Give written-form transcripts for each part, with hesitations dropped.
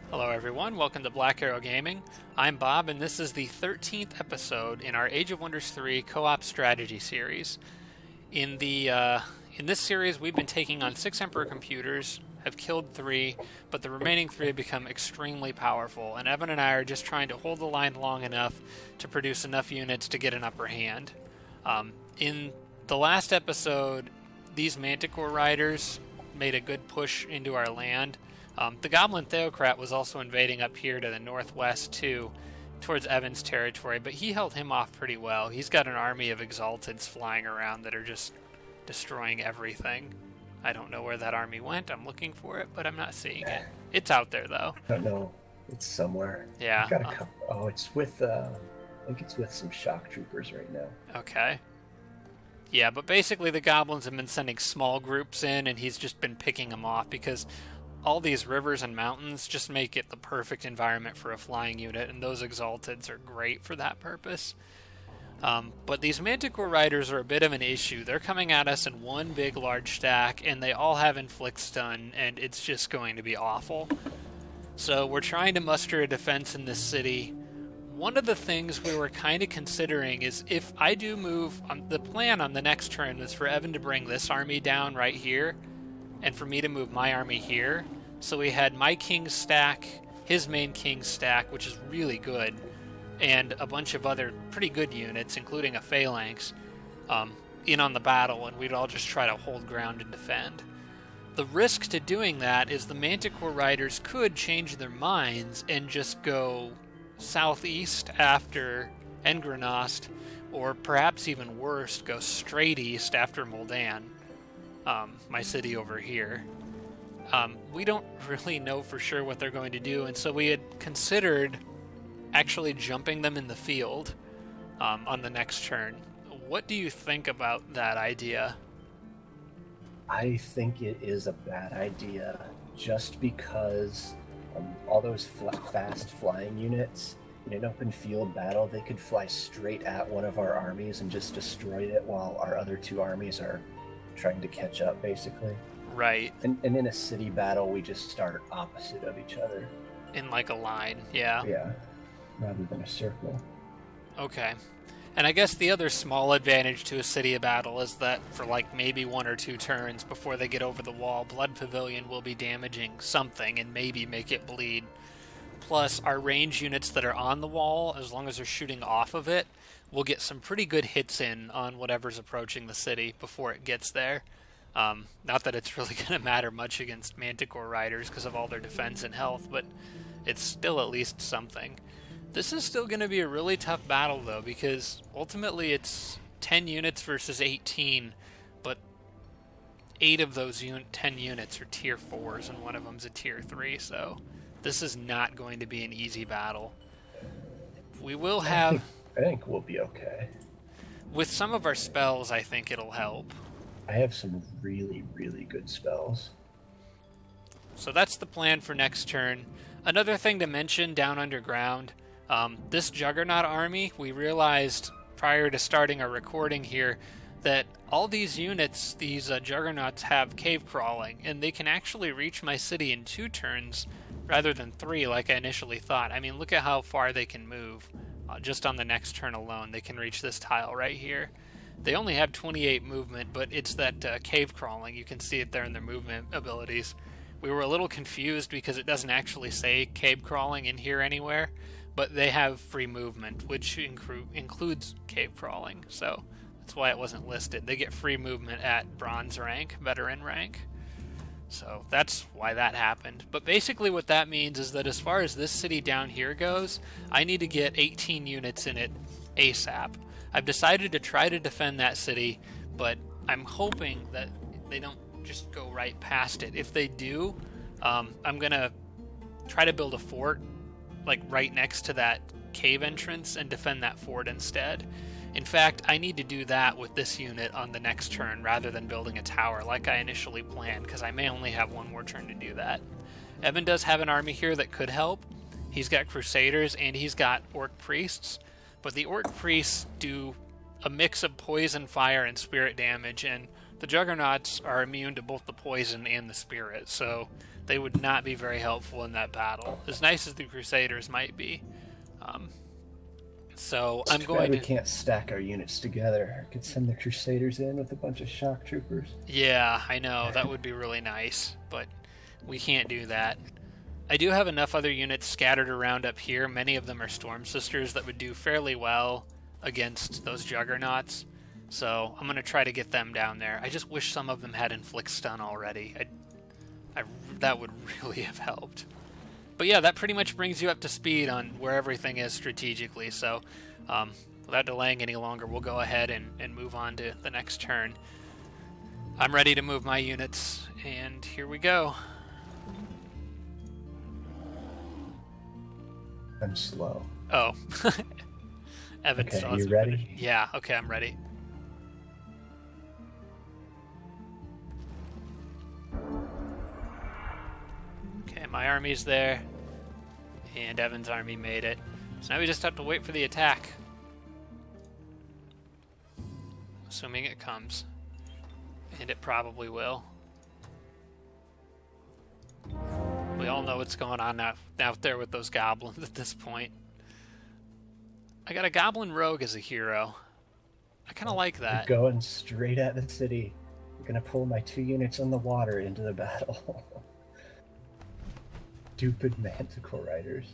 Hello everyone, welcome to Black Arrow Gaming. I'm Bob, and this is the 13th episode in our Age of Wonders 3 co-op strategy series. In this series, we've been taking on 6 Emperor computers, have killed 3, but the remaining 3 have become extremely powerful, and Evan and I are just trying to hold the line long enough to produce enough units to get an upper hand. In the last episode, these Manticore Riders made a good push into our land. The Goblin Theocrat was also invading up here to the northwest too, towards Evan's territory, but he held him off pretty well. He's got an army of Exalteds flying around that are just destroying everything. I don't know where that army went. I'm looking for it, but I'm not seeing it. It's out there, though. I don't know. It's somewhere. Yeah. I've got a couple. Oh, it's with, I think it's with some shock troopers right now. Okay. Yeah, but basically the goblins have been sending small groups in, and he's just been picking them off because all these rivers and mountains just make it the perfect environment for a flying unit, and those Exalteds are great for that purpose. But these Manticore Riders are a bit of an issue. They're coming at us in one big large stack, and they all have Inflict Stun, and it's just going to be awful. So we're trying to muster a defense in this city. One of the things we were kind of considering is if I do move, the plan on the next turn was for Evan to bring this army down right here, and for me to move my army here. So we had my king's stack, his main king's stack, which is really good, and a bunch of other pretty good units, including a phalanx, in on the battle, and we'd all just try to hold ground and defend. The risk to doing that is the Manticore Riders could change their minds and just go southeast after Engrenost, or perhaps even worse, go straight east after Moldan, my city over here. We don't really know for sure what they're going to do, and so we had considered actually jumping them in the field on the next turn. What do you think about that idea? I think it is a bad idea just because all those fast flying units, in an open field battle, they could fly straight at one of our armies and just destroy it while our other 2 armies are trying to catch up, basically. Right. And in a city battle, we just start opposite of each other. In like a line, yeah. Yeah, rather than a circle. Okay. And I guess the other small advantage to a city battle is that for like maybe 1 or 2 turns before they get over the wall, Blood Pavilion will be damaging something and maybe make it bleed. Plus, our range units that are on the wall, as long as they're shooting off of it, will get some pretty good hits in on whatever's approaching the city before it gets there. Not that it's really going to matter much against Manticore Riders because of all their defense and health, but it's still at least something. This is still going to be a really tough battle, though, because ultimately it's 10 units versus 18, but 8 of those 10 units are tier 4s, and one of them's a tier 3, so this is not going to be an easy battle. We will have... I think we'll be okay. With some of our spells, I think it'll help. I have some really, really good spells. So that's the plan for next turn. Another thing to mention down underground, this Juggernaut army, we realized prior to starting our recording here that all these units, these Juggernauts, have cave crawling, and they can actually reach my city in 2 turns rather than 3 like I initially thought. I mean, look at how far they can move. Just on the next turn alone, they can reach this tile right here. They only have 28 movement, but it's that cave crawling. You can see it there in their movement abilities. We were a little confused because it doesn't actually say cave crawling in here anywhere, but they have free movement, which includes cave crawling, so that's why it wasn't listed. They get free movement at bronze rank, veteran rank. So that's why that happened. But basically what that means is that as far as this city down here goes, I need to get 18 units in it ASAP. I've decided to try to defend that city, but I'm hoping that they don't just go right past it. If they do, I'm going to try to build a fort like right next to that cave entrance and defend that fort instead. In fact, I need to do that with this unit on the next turn rather than building a tower like I initially planned, because I may only have 1 more turn to do that. Evan does have an army here that could help. He's got Crusaders and he's got Orc Priests, but the Orc Priests do a mix of poison, fire, and spirit damage, and the Juggernauts are immune to both the poison and the spirit, so They would not be very helpful in that battle, as nice as the Crusaders might be. So I'm going We to... can't stack our units together. I could send the Crusaders in with a bunch of shock troopers. Yeah, I know. That would be really nice, but we can't do that. I do have enough other units scattered around up here. Many of them are Storm Sisters that would do fairly well against those Juggernauts. So I'm going to try to get them down there. I just wish some of them had Inflict Stun already. That would really have helped. But yeah, that pretty much brings you up to speed on where everything is strategically. So without delaying any longer, we'll go ahead and move on to the next turn. I'm ready to move my units, and here we go. I'm slow. Oh. Evan okay, still you ready? Finished. Yeah, okay, I'm ready. Okay, my army's there, and Evan's army made it. So now we just have to wait for the attack. Assuming it comes. And it probably will. We all know what's going on out there with those goblins at this point. I got a goblin rogue as a hero. I kind of like that. We're going straight at the city. I'm gonna pull my 2 units on the water into the battle. Stupid Manticore Riders.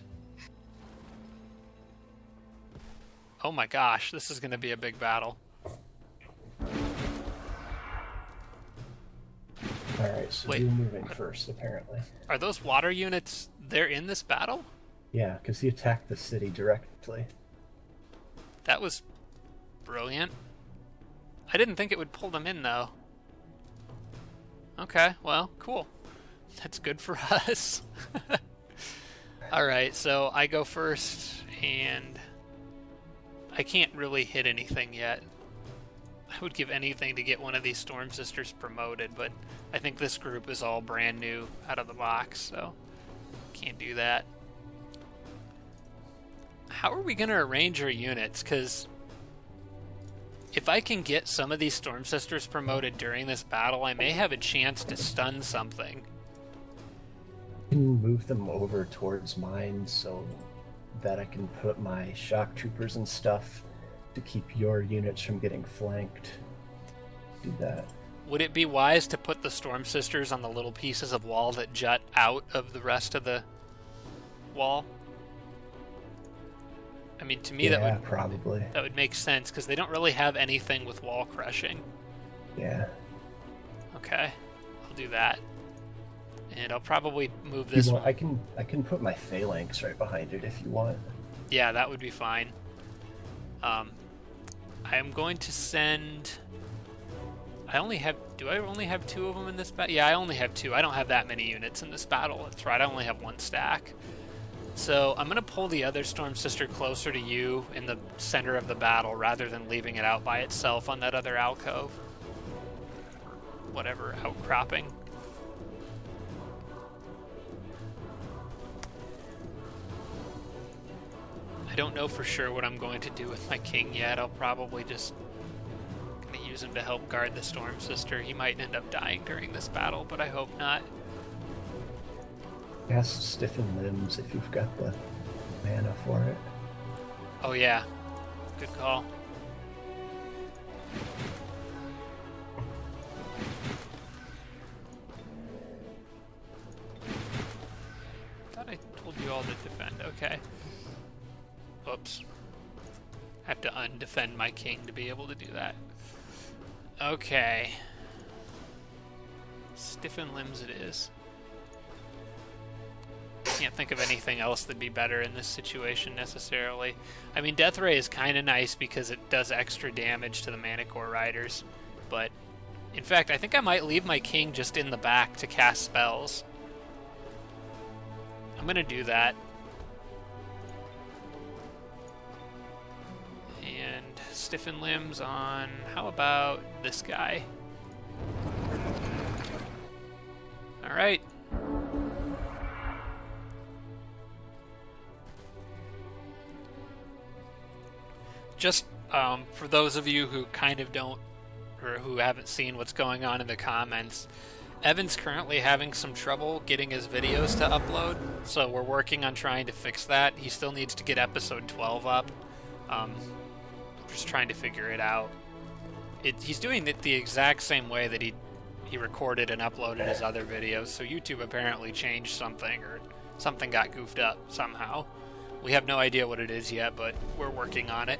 Oh my gosh, this is gonna be a big battle. Alright, so you're moving first, apparently. Are those water units, they're in this battle? Yeah, because he attacked the city directly. That was brilliant. I didn't think it would pull them in, though. Okay, well, cool. That's good for us. Alright, so I go first, and I can't really hit anything yet. I would give anything to get one of these Storm Sisters promoted, but I think this group is all brand new out of the box, so can't do that. How are we going to arrange our units? Because if I can get some of these Storm Sisters promoted during this battle, I may have a chance to stun something. I can move them over towards mine so that I can put my shock troopers and stuff to keep your units from getting flanked. Do that. Would it be wise to put the Storm Sisters on the little pieces of wall that jut out of the rest of the wall? I mean, to me, yeah, probably. That would make sense, because they don't really have anything with wall crushing. Yeah. Okay, I'll do that. And I'll probably move this one. I can put my phalanx right behind it if you want. Yeah, that would be fine. I am going to send... Do I only have 2 of them in this battle? Yeah, I only have 2. I don't have that many units in this battle. That's right, I only have 1 stack. So I'm going to pull the other Storm Sister closer to you in the center of the battle rather than leaving it out by itself on that other alcove. Whatever, outcropping. I don't know for sure what I'm going to do with my king yet. I'll probably just gonna use him to help guard the Storm Sister. He might end up dying during this battle, but I hope not. Cast Stiffen Limbs if you've got the mana for it. Oh yeah, good call. Thought I told you all to defend. Okay. Oops. I have to undefend my king to be able to do that. Okay. Stiffen Limbs it is. Can't think of anything else that'd be better in this situation necessarily. I mean, Death Ray is kind of nice because it does extra damage to the Manticore Riders, but in fact, I think I might leave my king just in the back to cast spells. I'm gonna do that. And Stiffen Limbs on, how about this guy? Alright. Just for those of you who kind of don't, or who haven't seen what's going on in the comments, Evan's currently having some trouble getting his videos to upload, so we're working on trying to fix that. He still needs to get episode 12 up. Just trying to figure it out. He's doing it the exact same way that he recorded and uploaded his other videos, so YouTube apparently changed something, or something got goofed up somehow. We have no idea what it is yet, but we're working on it.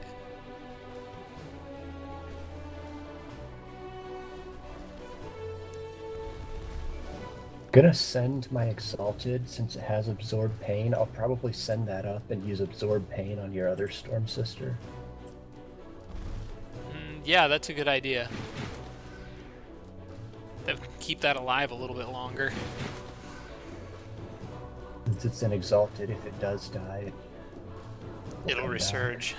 Gonna send my Exalted, since it has Absorb Pain. I'll probably send that up and use Absorb Pain on your other Storm Sister. Yeah, that's a good idea. Keep that alive a little bit longer. Since it's an Exalted, if it does die, it'll resurge.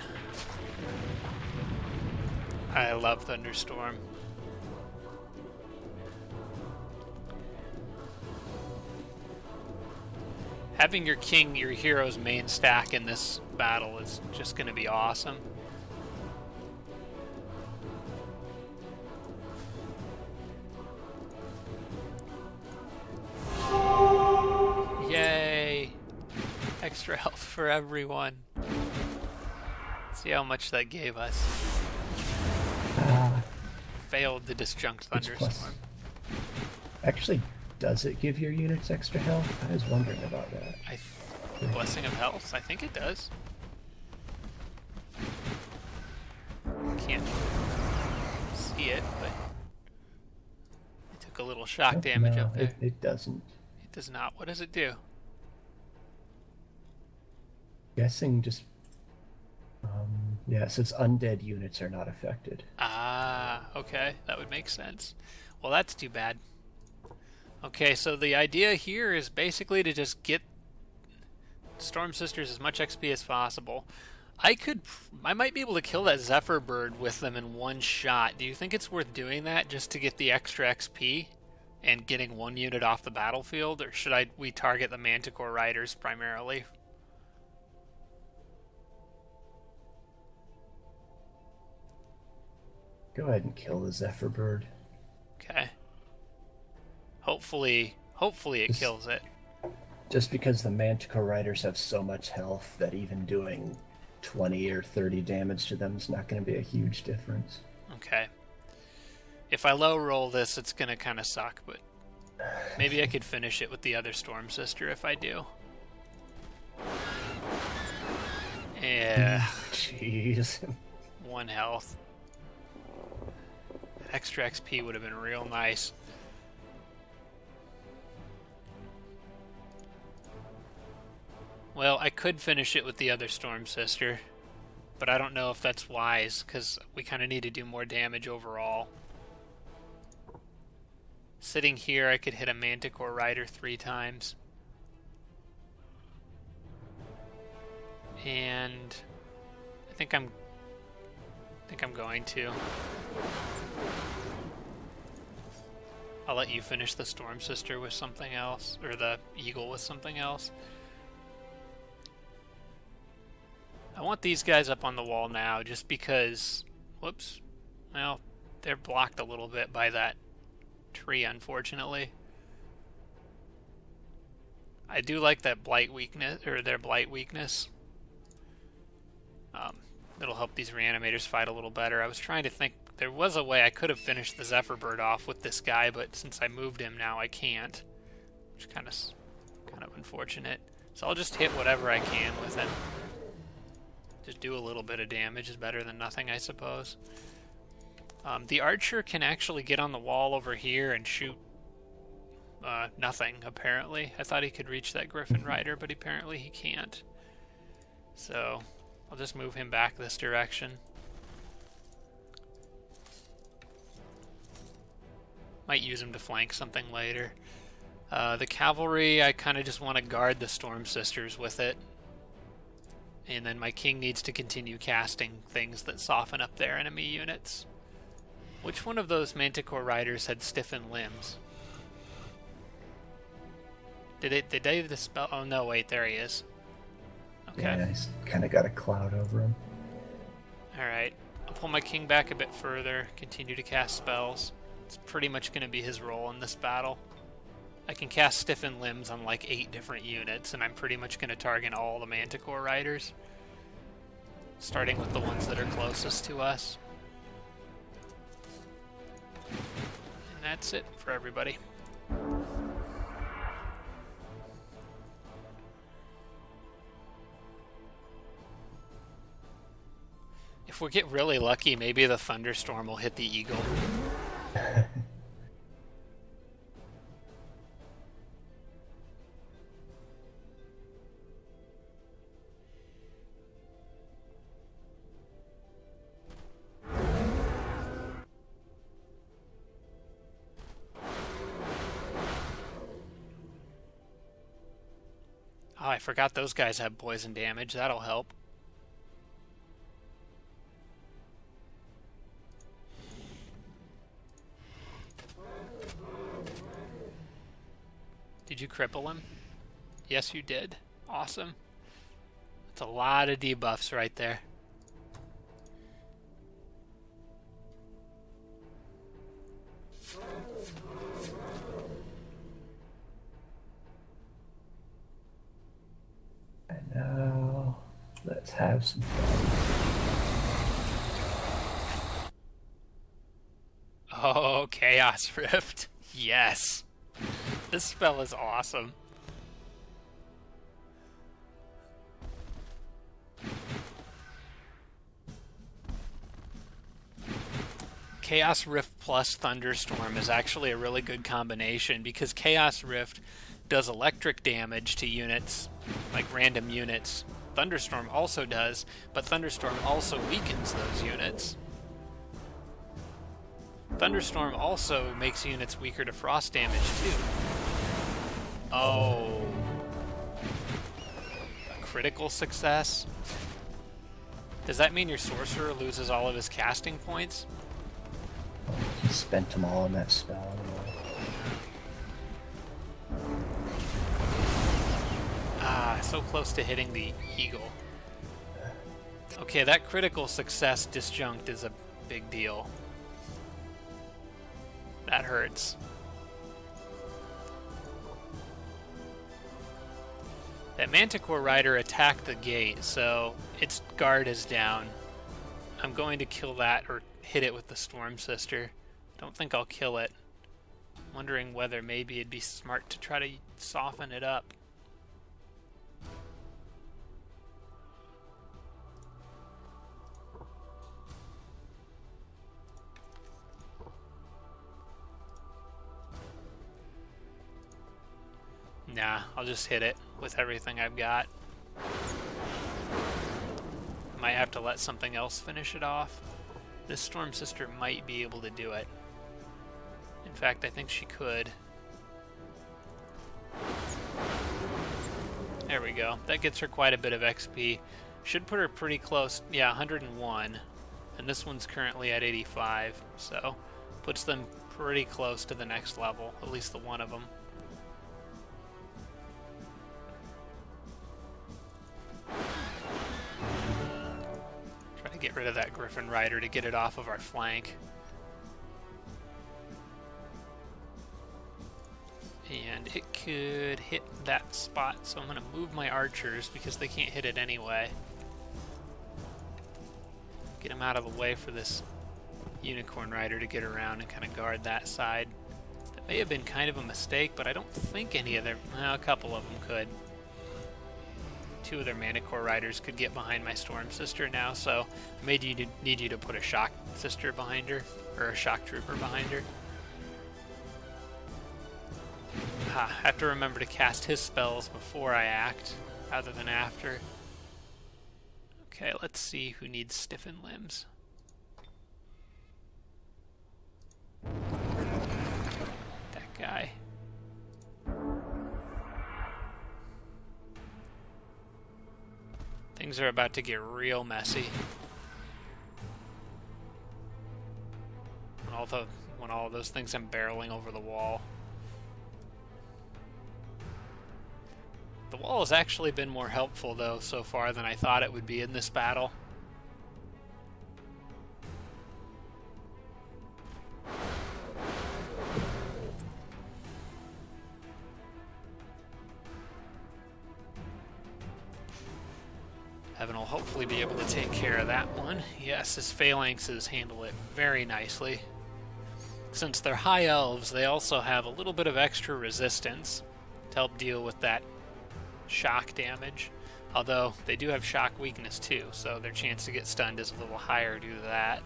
I love Thunderstorm. Having your king, your hero's main stack in this battle is just going to be awesome. Yay! Extra health for everyone. Let's see how much that gave us. Failed the disjunct Thunderstorm. Actually, does it give your units extra health? I was wondering about that. Blessing of Health? I think it does. Can't see it, but it took a little shock damage up there. It doesn't. It does not. What does it do? Guessing just... yeah, so it's undead units are not affected. Ah, okay. That would make sense. Well, that's too bad. Okay, so the idea here is basically to just get Storm Sisters as much XP as possible. I might be able to kill that Zephyr Bird with them in one shot. Do you think it's worth doing that just to get the extra XP and getting one unit off the battlefield, or should we target the Manticore Riders primarily? Go ahead and kill the Zephyr Bird. Okay. Hopefully it kills it. Just because the Manticore Riders have so much health that even doing 20 or 30 damage to them is not going to be a huge difference. Okay. If I low roll this, it's going to kind of suck, but maybe I could finish it with the other Storm Sister if I do. Yeah. Jeez. 1 health. That extra XP would have been real nice. Well, I could finish it with the other Storm Sister, but I don't know if that's wise, because we kind of need to do more damage overall. Sitting here, I could hit a Manticore Rider 3 times. And I think I'm going to. I'll let you finish the Storm Sister with something else, or the Eagle with something else. I want these guys up on the wall now, just because, whoops, well, they're blocked a little bit by that tree, unfortunately. I do like that blight weakness, or their blight weakness. It'll help these reanimators fight a little better. I was trying to think, there was a way I could have finished the Zephyr Bird off with this guy, but since I moved him now, I can't, which kind of unfortunate. So I'll just hit whatever I can with it. Just do a little bit of damage is better than nothing, I suppose. The archer can actually get on the wall over here and shoot nothing, apparently. I thought he could reach that Griffin Rider, but apparently he can't. So I'll just move him back this direction. Might use him to flank something later. The cavalry, I kind of just want to guard the Storm Sisters with it. And then my king needs to continue casting things that soften up their enemy units. Which one of those Manticore Riders had stiffened limbs? Did they dispel? Oh no, wait, there he is. Okay. Yeah, he's kind of got a cloud over him. Alright, I'll pull my king back a bit further, continue to cast spells. It's pretty much going to be his role in this battle. I can cast Stiffen Limbs on like 8 different units, and I'm pretty much going to target all the Manticore Riders, starting with the ones that are closest to us. And that's it for everybody. If we get really lucky, maybe the Thunderstorm will hit the Eagle. Oh, I forgot those guys have poison damage. That'll help. Did you cripple him? Yes, you did. Awesome. That's a lot of debuffs right there. And now, let's have some fun. Oh, Chaos Rift. Yes. This spell is awesome. Chaos Rift plus Thunderstorm is actually a really good combination because Chaos Rift does electric damage to units, like random units. Thunderstorm also does, but Thunderstorm also weakens those units. Thunderstorm also makes units weaker to frost damage too. Oh. A critical success? Does that mean your sorcerer loses all of his casting points? He spent them all on that spell. Ah, so close to hitting the eagle. Okay, that critical success disjunct is a big deal. That hurts. That Manticore Rider attacked the gate, so its guard is down. I'm going to kill that or hit it with the Storm Sister. Don't think I'll kill it. Wondering whether maybe it'd be smart to try to soften it up. Nah, I'll just hit it with everything I've got. Might have to let something else finish it off. This Storm Sister might be able to do it. In fact, I think she could. There we go. That gets her quite a bit of XP. Should put her pretty close. Yeah, 101. And this one's currently at 85, so puts them pretty close to the next level, at least the one of them. Get rid of that Griffin Rider to get it off of our flank. And it could hit that spot, so I'm going to move my archers because they can't hit it anyway. Get them out of the way for this Unicorn Rider to get around and kind of guard that side. That may have been kind of a mistake, but I don't think any of their... Well, a couple of them could. 2 of their Manticore Riders could get behind my Storm Sister now, so I may need you to put a Shock Sister behind her, or a Shock Trooper behind her. I have to remember to cast his spells before I act, rather than after. Okay, let's see who needs Stiffen Limbs. That guy. Things are about to get real messy. When all of those things I'm barreling over the wall. The wall has actually been more helpful, though, so far than I thought it would be in this battle. Evan will hopefully be able to take care of that one. Yes, his phalanxes handle it very nicely. Since they're high elves, they also have a little bit of extra resistance to help deal with that shock damage. Although, they do have shock weakness too, so their chance to get stunned is a little higher due to that.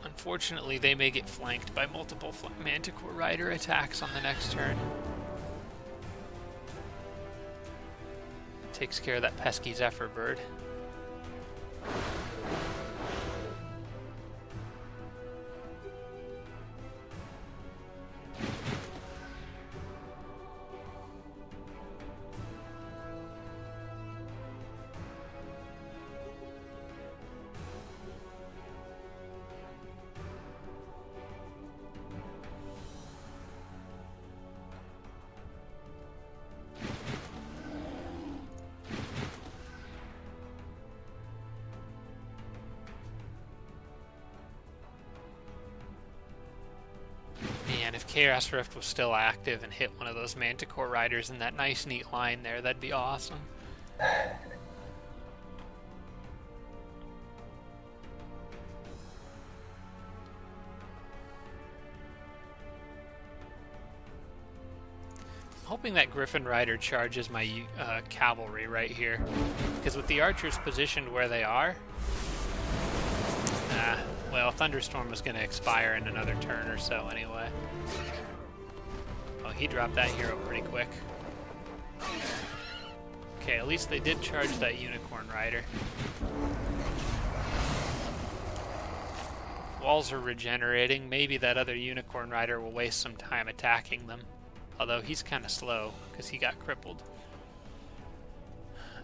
Unfortunately, they may get flanked by multiple Manticore Rider attacks on the next turn. Takes care of that pesky Zephyr Bird. Man, if Chaos Rift was still active and hit one of those Manticore Riders in that nice neat line there, that'd be awesome. Hoping that Griffin Rider charges my cavalry right here, because with the archers positioned where they are, well, Thunderstorm was going to expire in another turn or so anyway. Oh, he dropped that hero pretty quick. Okay, at least they did charge that Unicorn Rider. Walls are regenerating. Maybe that other Unicorn Rider will waste some time attacking them. Although he's kind of slow, because he got crippled.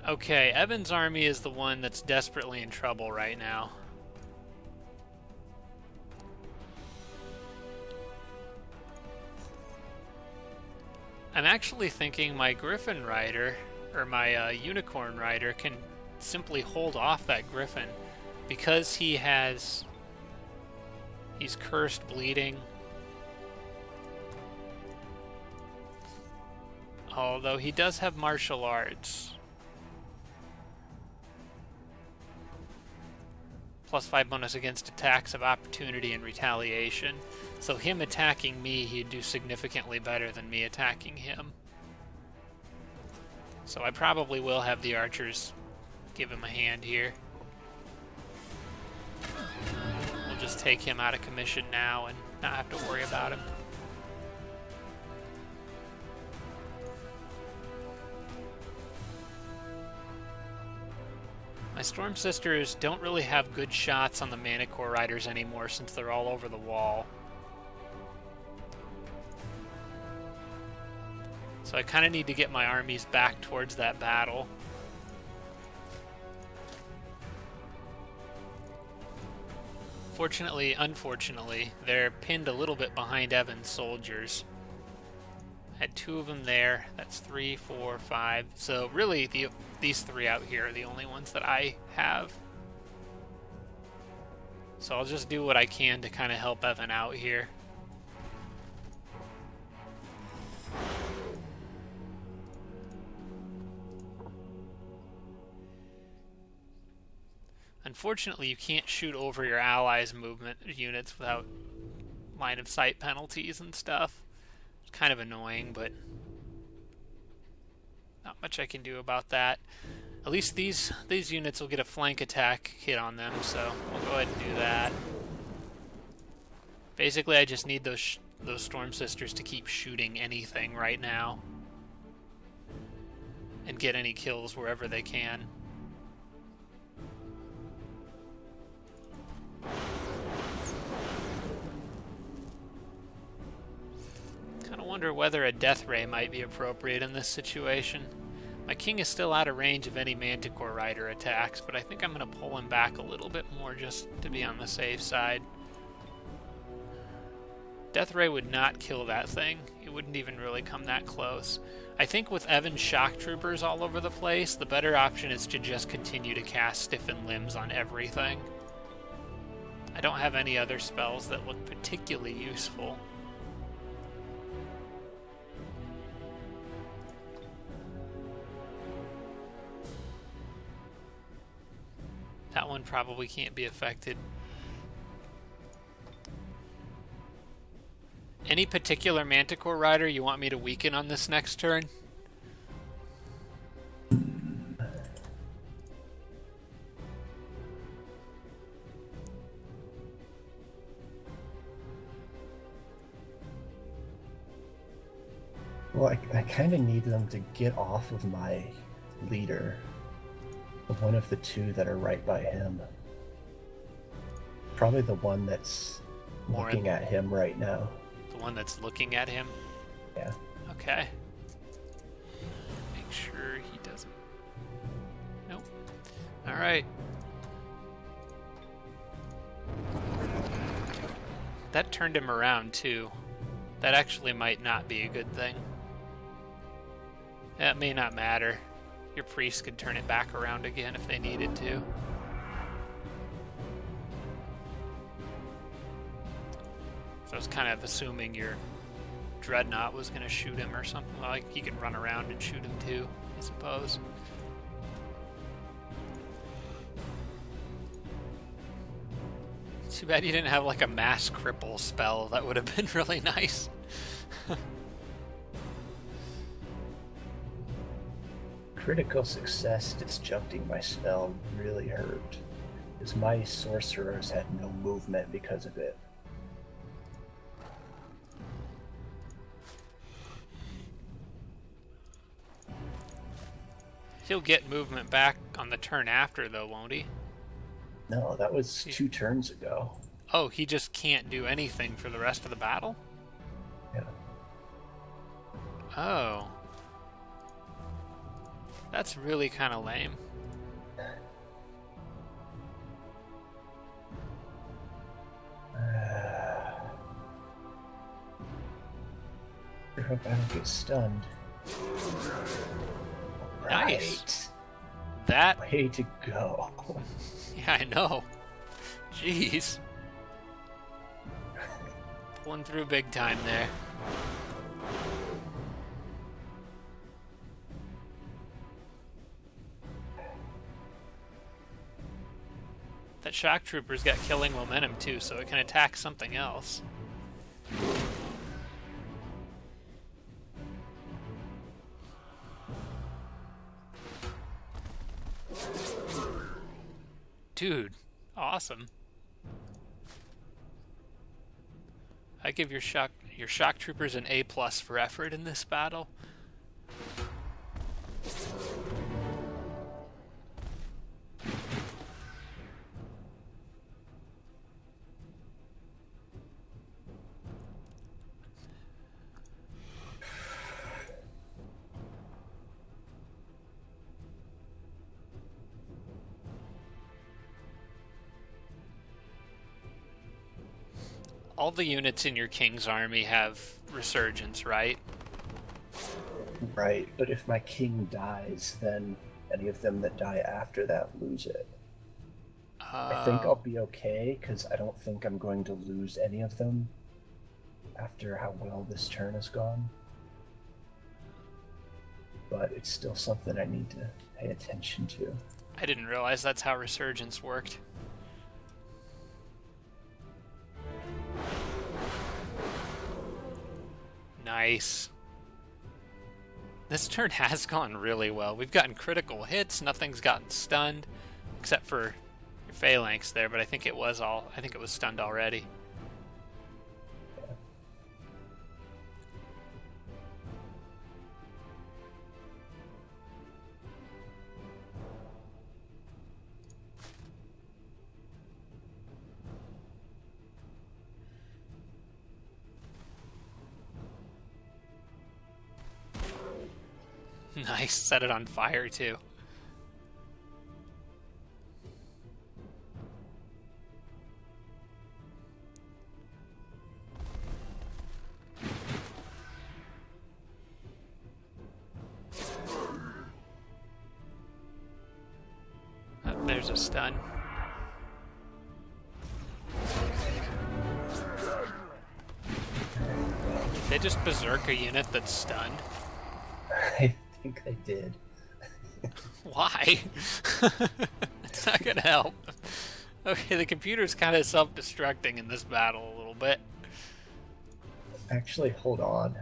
Okay, Evan's army is the one that's desperately in trouble right now. I'm actually thinking my Griffin Rider, or my Unicorn Rider, can simply hold off that Griffin, because he's cursed bleeding. Although he does have martial arts. +5 bonus against attacks of opportunity and retaliation. So him attacking me, he'd do significantly better than me attacking him. So I probably will have the archers give him a hand here. We'll just take him out of commission now and not have to worry about him. My Storm Sisters don't really have good shots on the Manticore Riders anymore since they're all over the wall. So I kind of need to get my armies back towards that battle. Unfortunately, they're pinned a little bit behind Evan's soldiers. Had 2 of them there. That's 3, 4, 5. So really, these 3 out here are the only ones that I have. So I'll just do what I can to kind of help Evan out here. Unfortunately, you can't shoot over your allies' movement units without line of sight penalties and stuff. It's kind of annoying, but not much I can do about that. At least these units will get a flank attack hit on them, so we'll go ahead and do that. Basically, I just need those Storm Sisters to keep shooting anything right now and get any kills wherever they can. Kind of wonder whether a Death Ray might be appropriate in this situation. My king is still out of range of any Manticore Rider attacks, but I think I'm going to pull him back a little bit more just to be on the safe side. Death Ray would not kill that thing. It wouldn't even really come that close. I think with Evan's shock troopers all over the place, the better option is to just continue to cast Stiffen Limbs on everything. I don't have any other spells that look particularly useful. That one probably can't be affected. Any particular Manticore rider you want me to weaken on this next turn? Well, I kind of need them to get off of my leader. One of the two that are right by him. Probably the one that's looking at him right now. The one that's looking at him? Yeah. Okay. Make sure he doesn't... Nope. Alright. That turned him around, too. That actually might not be a good thing. That may not matter. Your priest could turn it back around again if they needed to. So I was kind of assuming your Dreadnought was going to shoot him or something. Like he could run around and shoot him too, I suppose. Too bad you didn't have like a mass cripple spell. That would have been really nice. Critical success disjuncting my spell really hurt, as my sorcerers had no movement because of it. He'll get movement back on the turn after, though, won't he? No, that was 2 turns ago. Oh, he just can't do anything for the rest of the battle? Yeah. Oh. That's really kind of lame. I hope I don't get stunned. Nice. Right. That... Way to go. Yeah, I know. Jeez. Pulling through big time there. That shock trooper's got killing momentum too, so it can attack something else. Dude, awesome. I give your shock troopers an A+ for effort in this battle. All the units in your king's army have resurgence, right? Right, but if my king dies, then any of them that die after that lose it. I think I'll be okay, because I don't think I'm going to lose any of them after how well this turn has gone. But it's still something I need to pay attention to. I didn't realize that's how resurgence worked. Nice. This turn has gone really well. We've gotten critical hits, nothing's gotten stunned, except for your phalanx there, but I think it was stunned already. Nice, set it on fire too. There's a stun. Did they just berserk a unit that's stunned? I think they did. Why? It's not gonna help. Okay, the computer's kind of self-destructing in this battle a little bit. Actually, hold on.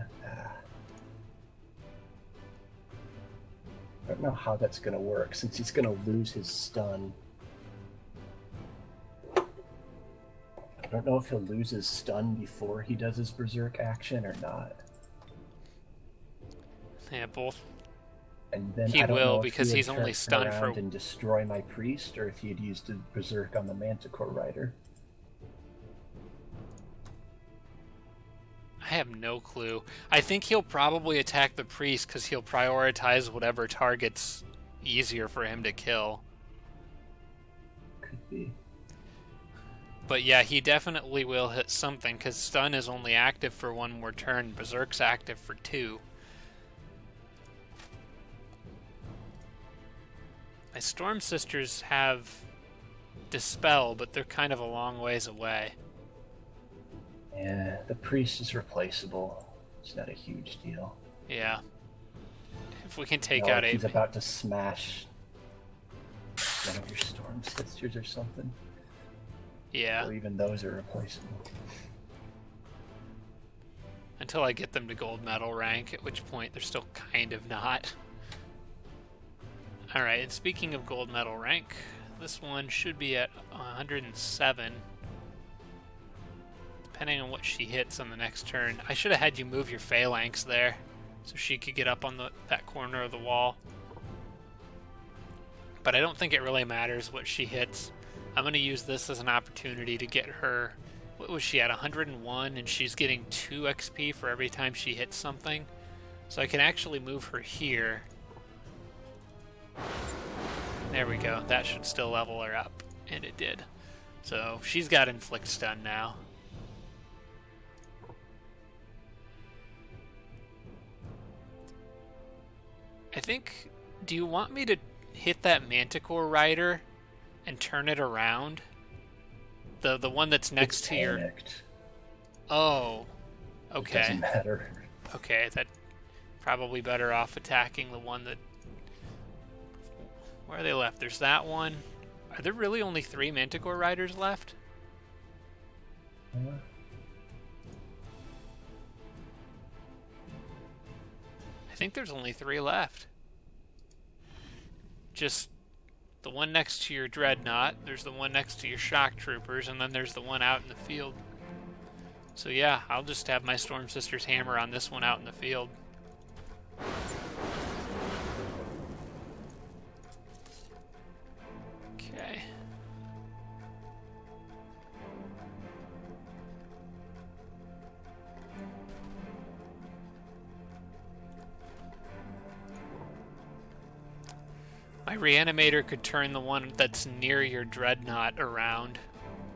I don't know how that's going to work, since he's going to lose his stun. I don't know if he'll lose his stun before he does his berserk action or not. Yeah, both. And then He I don't will, know if because he he's would only turn stunned for... around and destroy my priest, or if he'd used the berserk on the Manticore Rider. I have no clue. I think he'll probably attack the priest because he'll prioritize whatever target's easier for him to kill. Could be. But yeah, he definitely will hit something because stun is only active for one more turn. Berserk's active for 2. My Storm Sisters have Dispel, but they're kind of a long ways away. Yeah, the priest is replaceable. It's not a huge deal. Yeah. If we can take No, out he's a... about to smash one of your Storm Sisters or something. Yeah. So even those are replaceable. Until I get them to gold medal rank, at which point they're still kind of not. Alright, and speaking of gold medal rank, this one should be at 107. Depending on what she hits on the next turn. I should have had you move your phalanx there, so she could get up on that corner of the wall. But I don't think it really matters what she hits. I'm going to use this as an opportunity to get her... What was she at? 101, and she's getting 2 XP for every time she hits something. So I can actually move her here. There we go. That should still level her up. And it did. So she's got Inflict Stun now. I think... Do you want me to hit that Manticore Rider and turn it around? The one that's next to your... Panicked. Oh. It Okay. doesn't matter. Okay, that... Probably better off attacking the one that... Where are they left? There's that one. Are there really only 3 Manticore Riders left? I think there's only 3 left. Just the one next to your Dreadnought, there's the one next to your Shock Troopers, and then there's the one out in the field. So yeah, I'll just have my Storm Sisters hammer on this one out in the field. Okay. My Reanimator could turn the one that's near your Dreadnought around.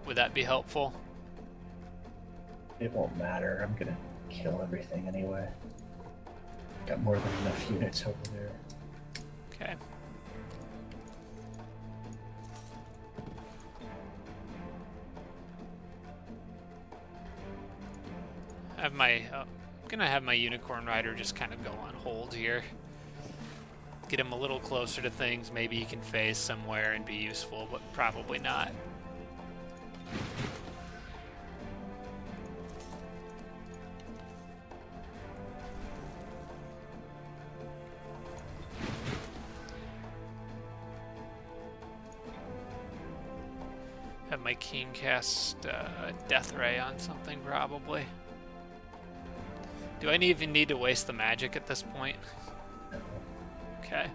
Would that be helpful? It won't matter. I'm gonna kill everything anyway. Got more than enough units over there. Okay. I'm gonna have my Unicorn Rider just kind of go on hold here. Get him a little closer to things. Maybe he can phase somewhere and be useful, but probably not. Have my king cast Death Ray on something, probably. Do I even need to waste the magic at this point? Okay.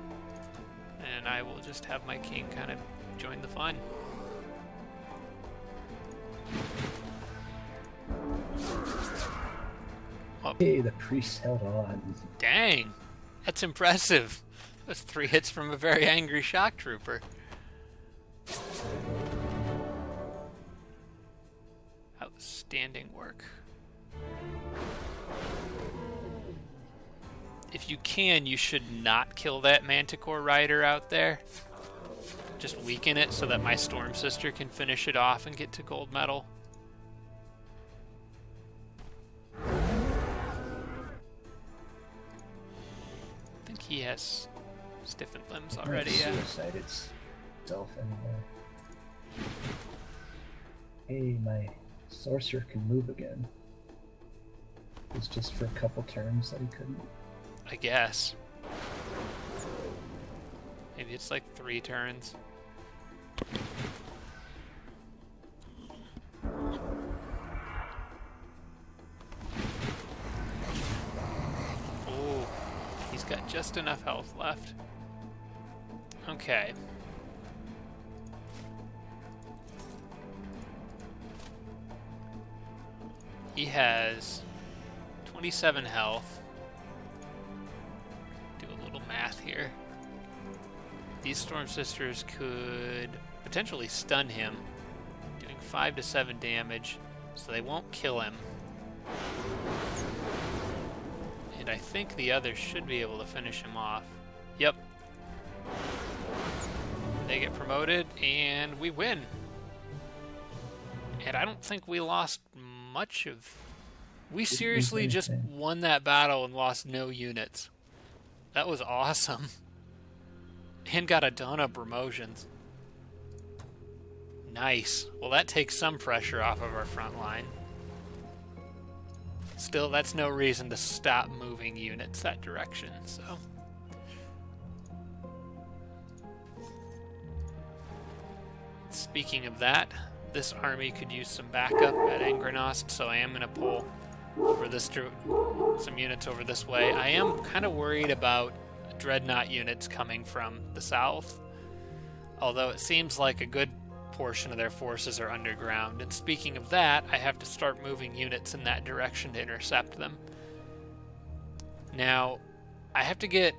And I will just have my king kind of join the fun. Oh. Hey, the priest held on. Dang! That's impressive. That's 3 hits from a very angry shock trooper. Outstanding work. If you can, you should not kill that Manticore Rider out there. Just weaken it so that my Storm Sister can finish it off and get to gold medal. I think he has stiffened limbs already, yeah. Suicide. It's myself anymore. Hey, my sorcerer can move again. It's just for a couple turns that he couldn't. I guess. Maybe it's like 3 turns. Ooh, he's got just enough health left. Okay. He has 27 health. Do a little math here. These Storm Sisters could potentially stun him, doing 5 to 7 damage, so they won't kill him. And I think the others should be able to finish him off. Yep. They get promoted, and we win. And I don't think we lost much of... We seriously just won that battle and lost no units. That was awesome. And got a ton of promotions. Nice. Well, that takes some pressure off of our front line. Still, that's no reason to stop moving units that direction, so... Speaking of that, this army could use some backup at Juggernaut, so I am going to pull over this some units over this way. I am kind of worried about Dreadnought units coming from the south, although it seems like a good portion of their forces are underground. And speaking of that, I have to start moving units in that direction to intercept them. Now, I have to get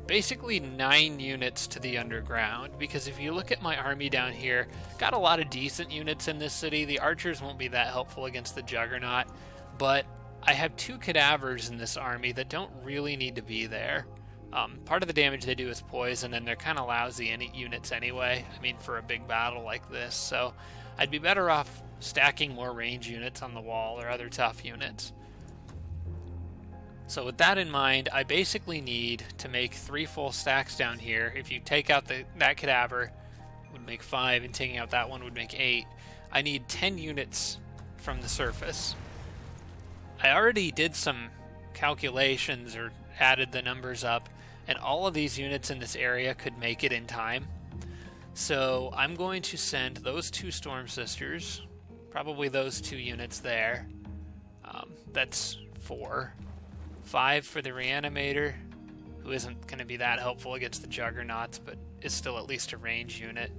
basically 9 units to the underground, because if you look at my army down here, got a lot of decent units in this city. The archers won't be that helpful against the Juggernaut, but I have 2 cadavers in this army that don't really need to be there. Part of the damage they do is poison, and they're kind of lousy units anyway, I mean, for a big battle like this, so I'd be better off stacking more range units on the wall or other tough units. So with that in mind, I basically need to make 3 full stacks down here. If you take out that cadaver, it would make 5, and taking out that one would make 8. I need 10 units from the surface. I already did some calculations or added the numbers up, and all of these units in this area could make it in time. So I'm going to send those 2 Storm Sisters, probably those 2 units there. That's 4. 5 for the Reanimator, who isn't going to be that helpful against the Juggernauts, but is still at least a range unit.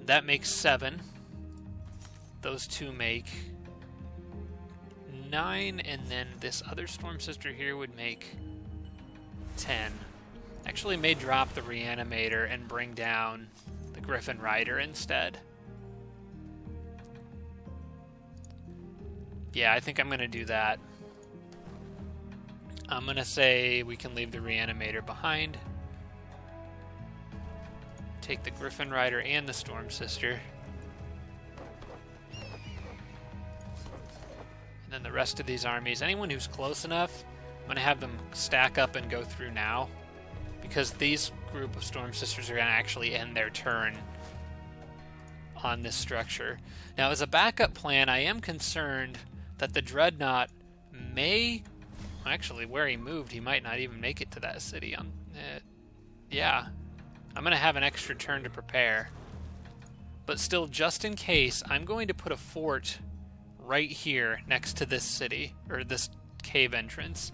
That makes 7. Those 2 make 9, and then this other Storm Sister here would make 10. Actually may drop the Reanimator and bring down the Griffin Rider instead. Yeah, I think I'm going to do that. I'm going to say we can leave the Reanimator behind. Take the Griffin Rider and the Storm Sister. And then the rest of these armies, anyone who's close enough, I'm going to have them stack up and go through now, because these group of Storm Sisters are going to actually end their turn on this structure. Now, as a backup plan, I am concerned that the Dreadnought may... Actually, where he moved, he might not even make it to that city. Yeah, I'm going to have an extra turn to prepare. But still, just in case, I'm going to put a fort right here next to this city, or this cave entrance.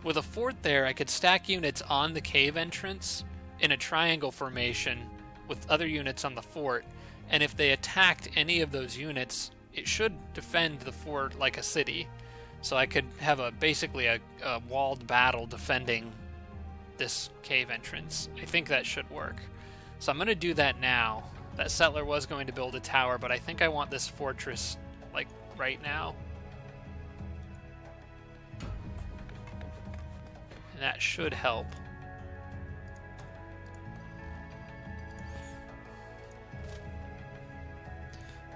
With a fort there, I could stack units on the cave entrance in a triangle formation with other units on the fort, and if they attacked any of those units, it should defend the fort like a city. So I could have basically a walled battle defending this cave entrance. I think that should work. So I'm going to do that now. That settler was going to build a tower, but I think I want this fortress, like, right now. And that should help.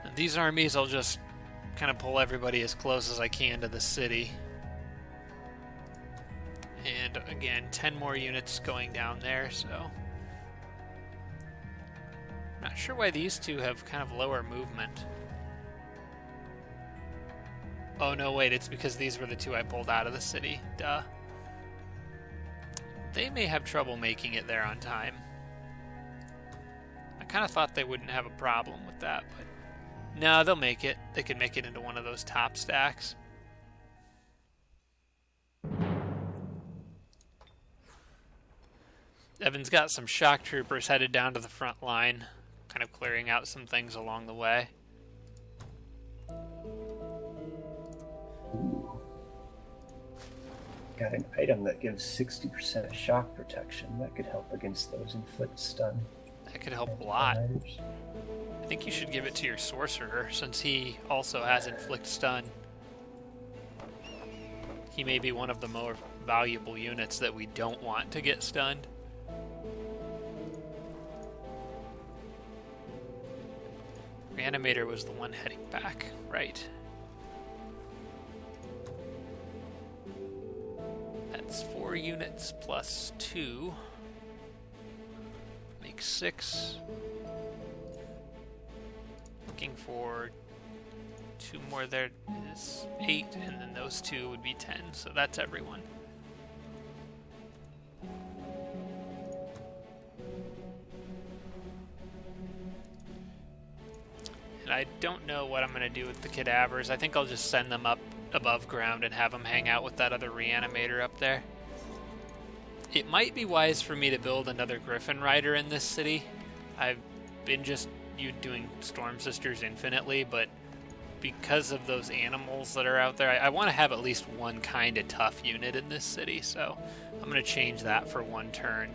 And these armies, I'll just kind of pull everybody as close as I can to the city. And again, 10 more units going down there, so Not sure why these two have kind of lower movement. Oh no, wait, it's because these were the two I pulled out of the city. Duh. They may have trouble making it there on time. I kind of thought they wouldn't have a problem with that, but no, they'll make it. They can make it into one of those top stacks. Evan's got some shock troopers headed down to the front line, kind of clearing out some things along the way. Ooh. Got an item that gives 60% shock protection. That could help against those inflict stun. That could help a lot. I think you should give it to your sorcerer, since he also has inflict stun. He may be one of the more valuable units that we don't want to get stunned. Reanimator was the one heading back, right? That's 4 units plus 2. Makes 6. Looking for 2 more, there is 8, and then those 2 would be 10, so that's everyone. And I don't know what I'm going to do with the cadavers. I think I'll just send them up above ground and have them hang out with that other reanimator up there. It might be wise for me to build another Griffin Rider in this city. I've been just doing Storm Sisters infinitely, but because of those animals that are out there, I want to have at least one kind of tough unit in this city, so I'm going to change that for 1 turn.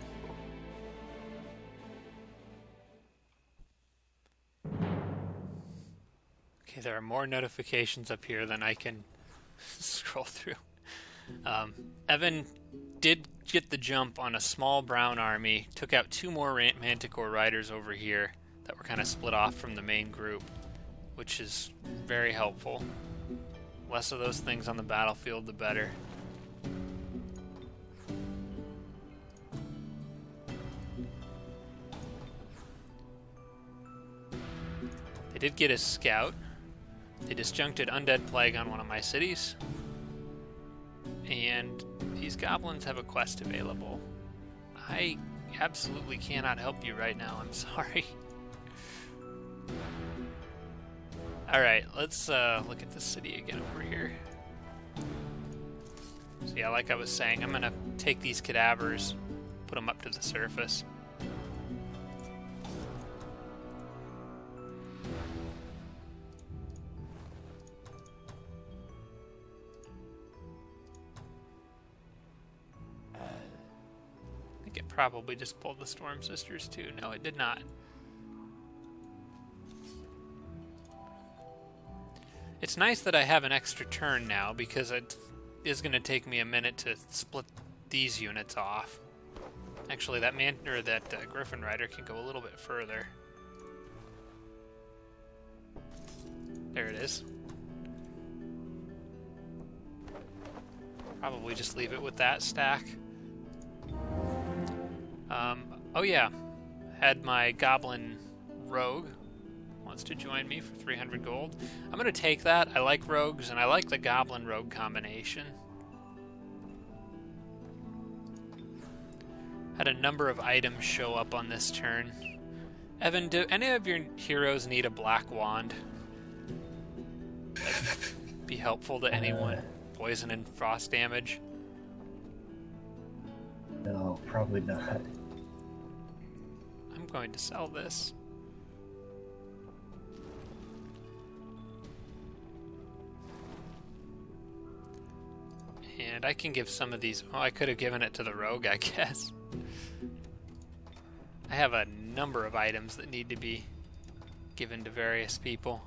Okay, there are more notifications up here than I can scroll through. Evan did get the jump on a small brown army, took out 2 more Manticore Riders over here that were kind of split off from the main group, which is very helpful. Less of those things on the battlefield, the better. They did get a scout. They disjuncted Undead Plague on one of my cities. And these goblins have a quest available. I absolutely cannot help you right now, I'm sorry. Alright, let's look at the city again over here. So yeah, like I was saying, I'm gonna take these cadavers, put them up to the surface. I think it probably just pulled the Storm Sisters too. No, it did not. It's nice that I have an extra turn now, because it is going to take me a minute to split these units off. Actually, that Griffin Rider can go a little bit further. There it is. Probably just leave it with that stack. Oh yeah, had my Goblin Rogue wants to join me for 300 gold. I'm going to take that. I like rogues, and I like the Goblin Rogue combination. Had a number of items show up on this turn. Evan, do any of your heroes need a black wand? That'd be helpful to anyone. Poison and frost damage. No, probably not. I'm going to sell this. And I can give some of these... Oh, I could have given it to the rogue, I guess. I have a number of items that need to be given to various people.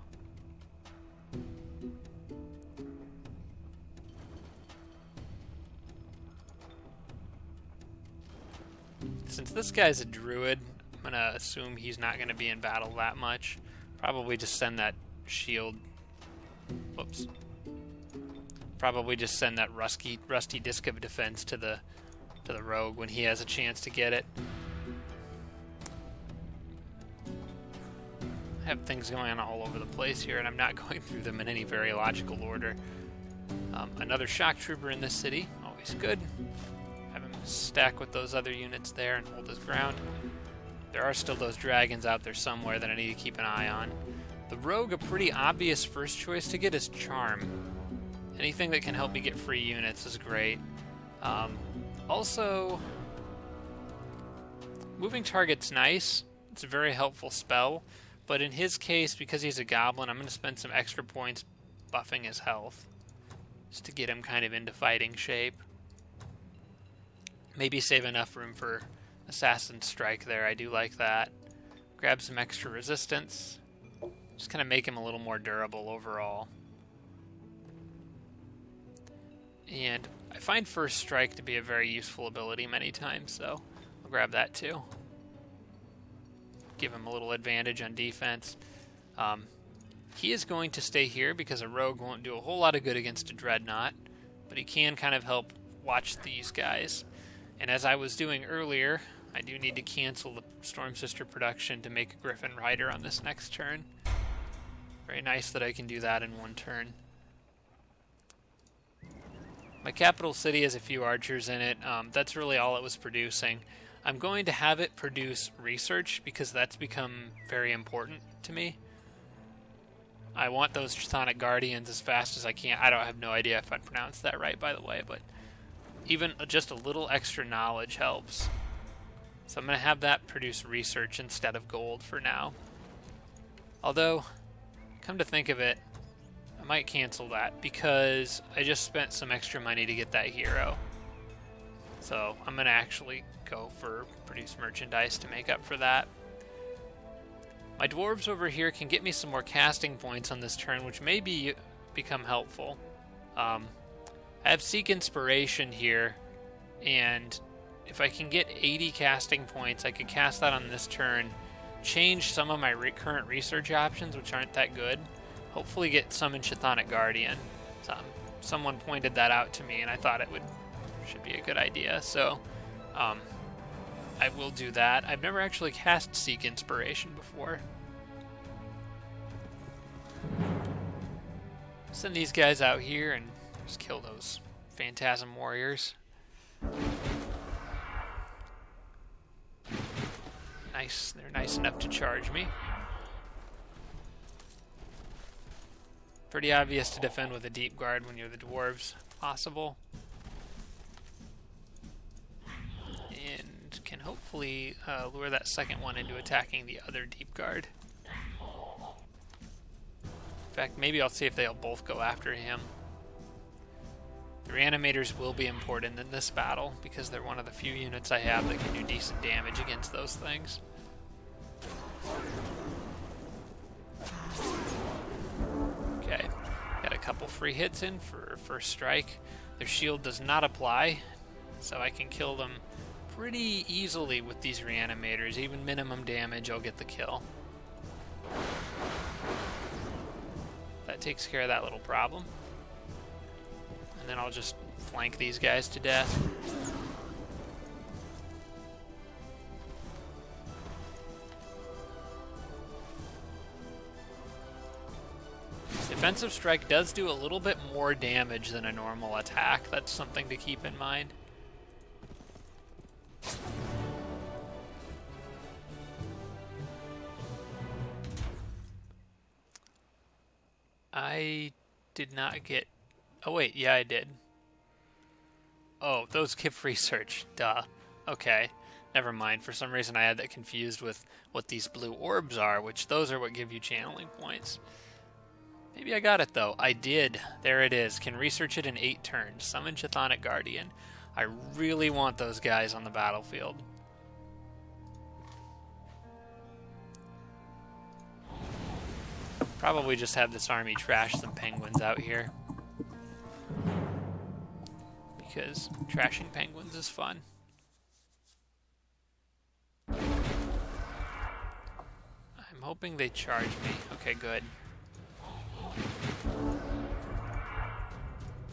Since this guy's a druid, I'm going to assume he's not going to be in battle that much. Probably just send that shield... Whoops. Probably just send that rusty disc of defense to the rogue when he has a chance to get it. have things going on all over the place here, and I'm not going through them in any very logical order. Another shock trooper in this city, always good. Have him stack with those other units there and hold his ground. There are still those dragons out there somewhere that I need to keep an eye on. The rogue, a pretty obvious first choice to get is charm. Anything that can help me get free units is great. Also, moving target's nice. It's a very helpful spell, but in his case, because he's a goblin, I'm going to spend some extra points buffing his health, just to get him kind of into fighting shape. Maybe save enough room for Assassin's Strike there, I do like that. Grab some extra resistance, just kind of make him a little more durable overall. And I find First Strike to be a very useful ability many times, so I'll grab that too. Give him a little advantage on defense. He is going to stay here because a rogue won't do a whole lot of good against a dreadnought, but he can kind of help watch these guys. And as I was doing earlier, I do need to cancel the Storm Sister production to make a Griffin Rider on this next turn. Very nice that I can do that in one turn. My capital city has a few archers in it. That's really all it was producing. I'm going to have it produce research because that's become very important to me. I want those Chthonic Guardians as fast as I can. I have no idea if I pronounced that right, by the way, but even just a little extra knowledge helps. So I'm going to have that produce research instead of gold for now. Although, come to think of it, I might cancel that because I just spent some extra money to get that hero. So I'm going to actually go for produce merchandise to make up for that. My dwarves over here can get me some more casting points on this turn, which may become helpful. I have Seek Inspiration here, and if I can get 80 casting points, I could cast that on this turn, change some of my current research options, which aren't that good, hopefully get some in Chthonic Guardian. Someone pointed that out to me, and I thought it should be a good idea, so I will do that. I've never actually cast Seek Inspiration before. Send these guys out here and just kill those Phantasm Warriors. Nice, they're nice enough to charge me. Pretty obvious to defend with a deep guard when you're the dwarves, if possible. And can hopefully lure that second one into attacking the other deep guard. In fact, maybe I'll see if they'll both go after him. The reanimators will be important in this battle because they're one of the few units I have that can do decent damage against those things. Okay, got a couple free hits in for first strike. Their shield does not apply, so I can kill them pretty easily with these reanimators. Even minimum damage, I'll get the kill. That takes care of that little problem. And then I'll just flank these guys to death. Defensive Strike does do a little bit more damage than a normal attack. That's something to keep in mind. I did not get... Oh wait, yeah I did. Oh, those give research. Duh. Okay. Never mind. For some reason I had that confused with what these blue orbs are, which those are what give you channeling points. Maybe I got it though. I did. There it is. Can research it in 8 turns. Summon Chthonic Guardian. I really want those guys on the battlefield. Probably just have this army trash some penguins out here. Because trashing penguins is fun. I'm hoping they charge me. Okay, good.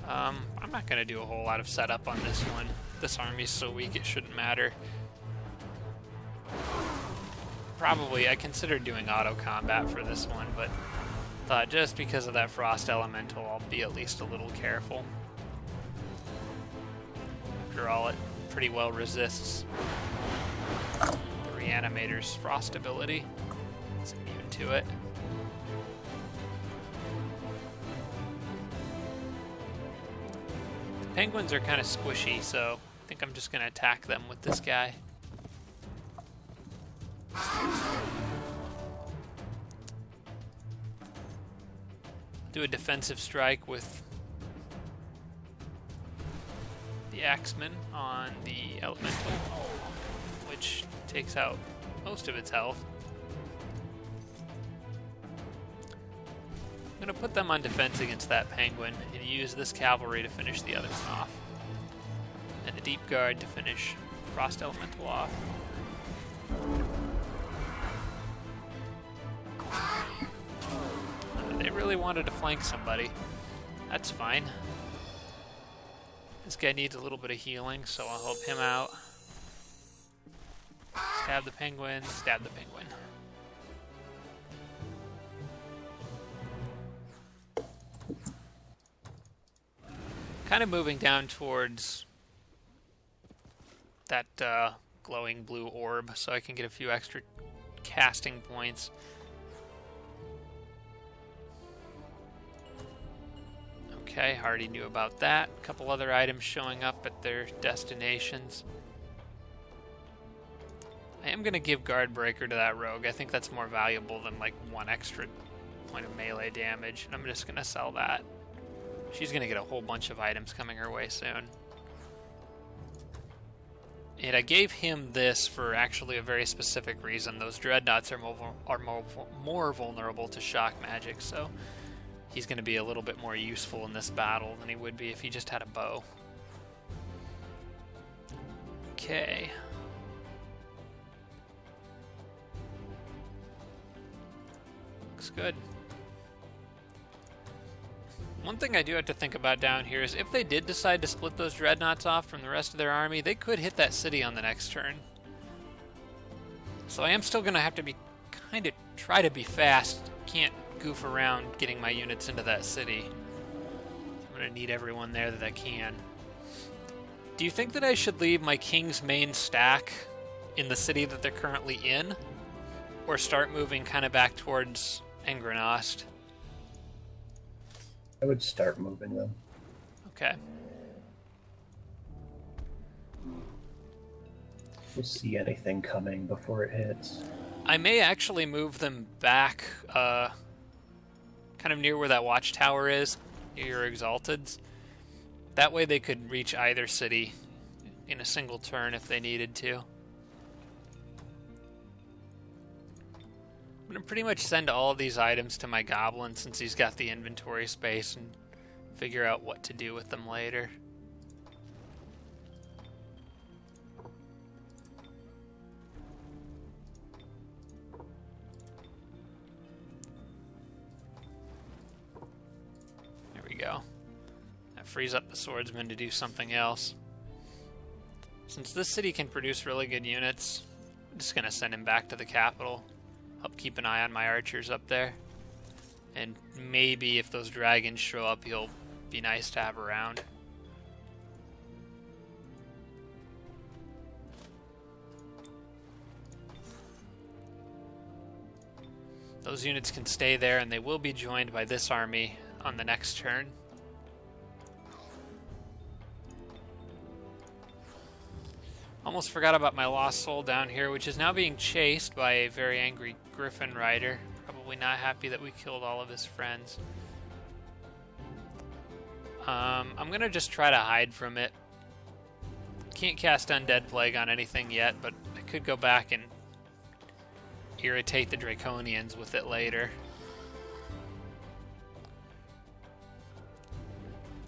I'm not going to do a whole lot of setup on this one. This army's so weak it shouldn't matter. I considered doing auto combat for this one, but thought just because of that frost elemental, I'll be at least a little careful. After all, it pretty well resists the Reanimator's frost ability. It's immune to it. The penguins are kind of squishy, so I think I'm just going to attack them with this guy. Do a defensive strike with the Axeman on the Elemental, which takes out most of its health. I'm going to put them on defense against that penguin and use this cavalry to finish the other one off. And the Deep Guard to finish Frost Elemental off. They really wanted to flank somebody. That's fine. This guy needs a little bit of healing, so I'll help him out. Stab the penguin, stab the penguin. Kind of moving down towards that glowing blue orb so I can get a few extra casting points. Okay, already knew about that. A couple other items showing up at their destinations. I am going to give Guard Breaker to that rogue. I think that's more valuable than like one extra point of melee damage, and I'm just going to sell that. She's going to get a whole bunch of items coming her way soon. And I gave him this for actually a very specific reason. Those Dreadnoughts are more vulnerable to shock magic, so he's going to be a little bit more useful in this battle than he would be if he just had a bow. Okay. Looks good. One thing I do have to think about down here is if they did decide to split those Dreadnoughts off from the rest of their army, they could hit that city on the next turn. So I am still going to have to be try to be fast. Can't goof around getting my units into that city. I'm going to need everyone there that I can. Do you think that I should leave my King's main stack in the city that they're currently in? Or start moving kind of back towards Engrenost? I would start moving them. Okay. We'll see anything coming before it hits. I may actually move them back kind of near where that watchtower is, near your Exalteds. That way they could reach either city in a single turn if they needed to. I'm going to pretty much send all of these items to my goblin since he's got the inventory space and figure out what to do with them later. There we go. That frees up the swordsman to do something else. Since this city can produce really good units, I'm just going to send him back to the capital. Help keep an eye on my archers up there. And maybe if those dragons show up, he'll be nice to have around. Those units can stay there, and they will be joined by this army on the next turn. Almost forgot about my lost soul down here, which is now being chased by a very angry griffin rider. Probably not happy that we killed all of his friends. I'm going to just try to hide from it. Can't cast Undead Plague on anything yet, but I could go back and irritate the Draconians with it later.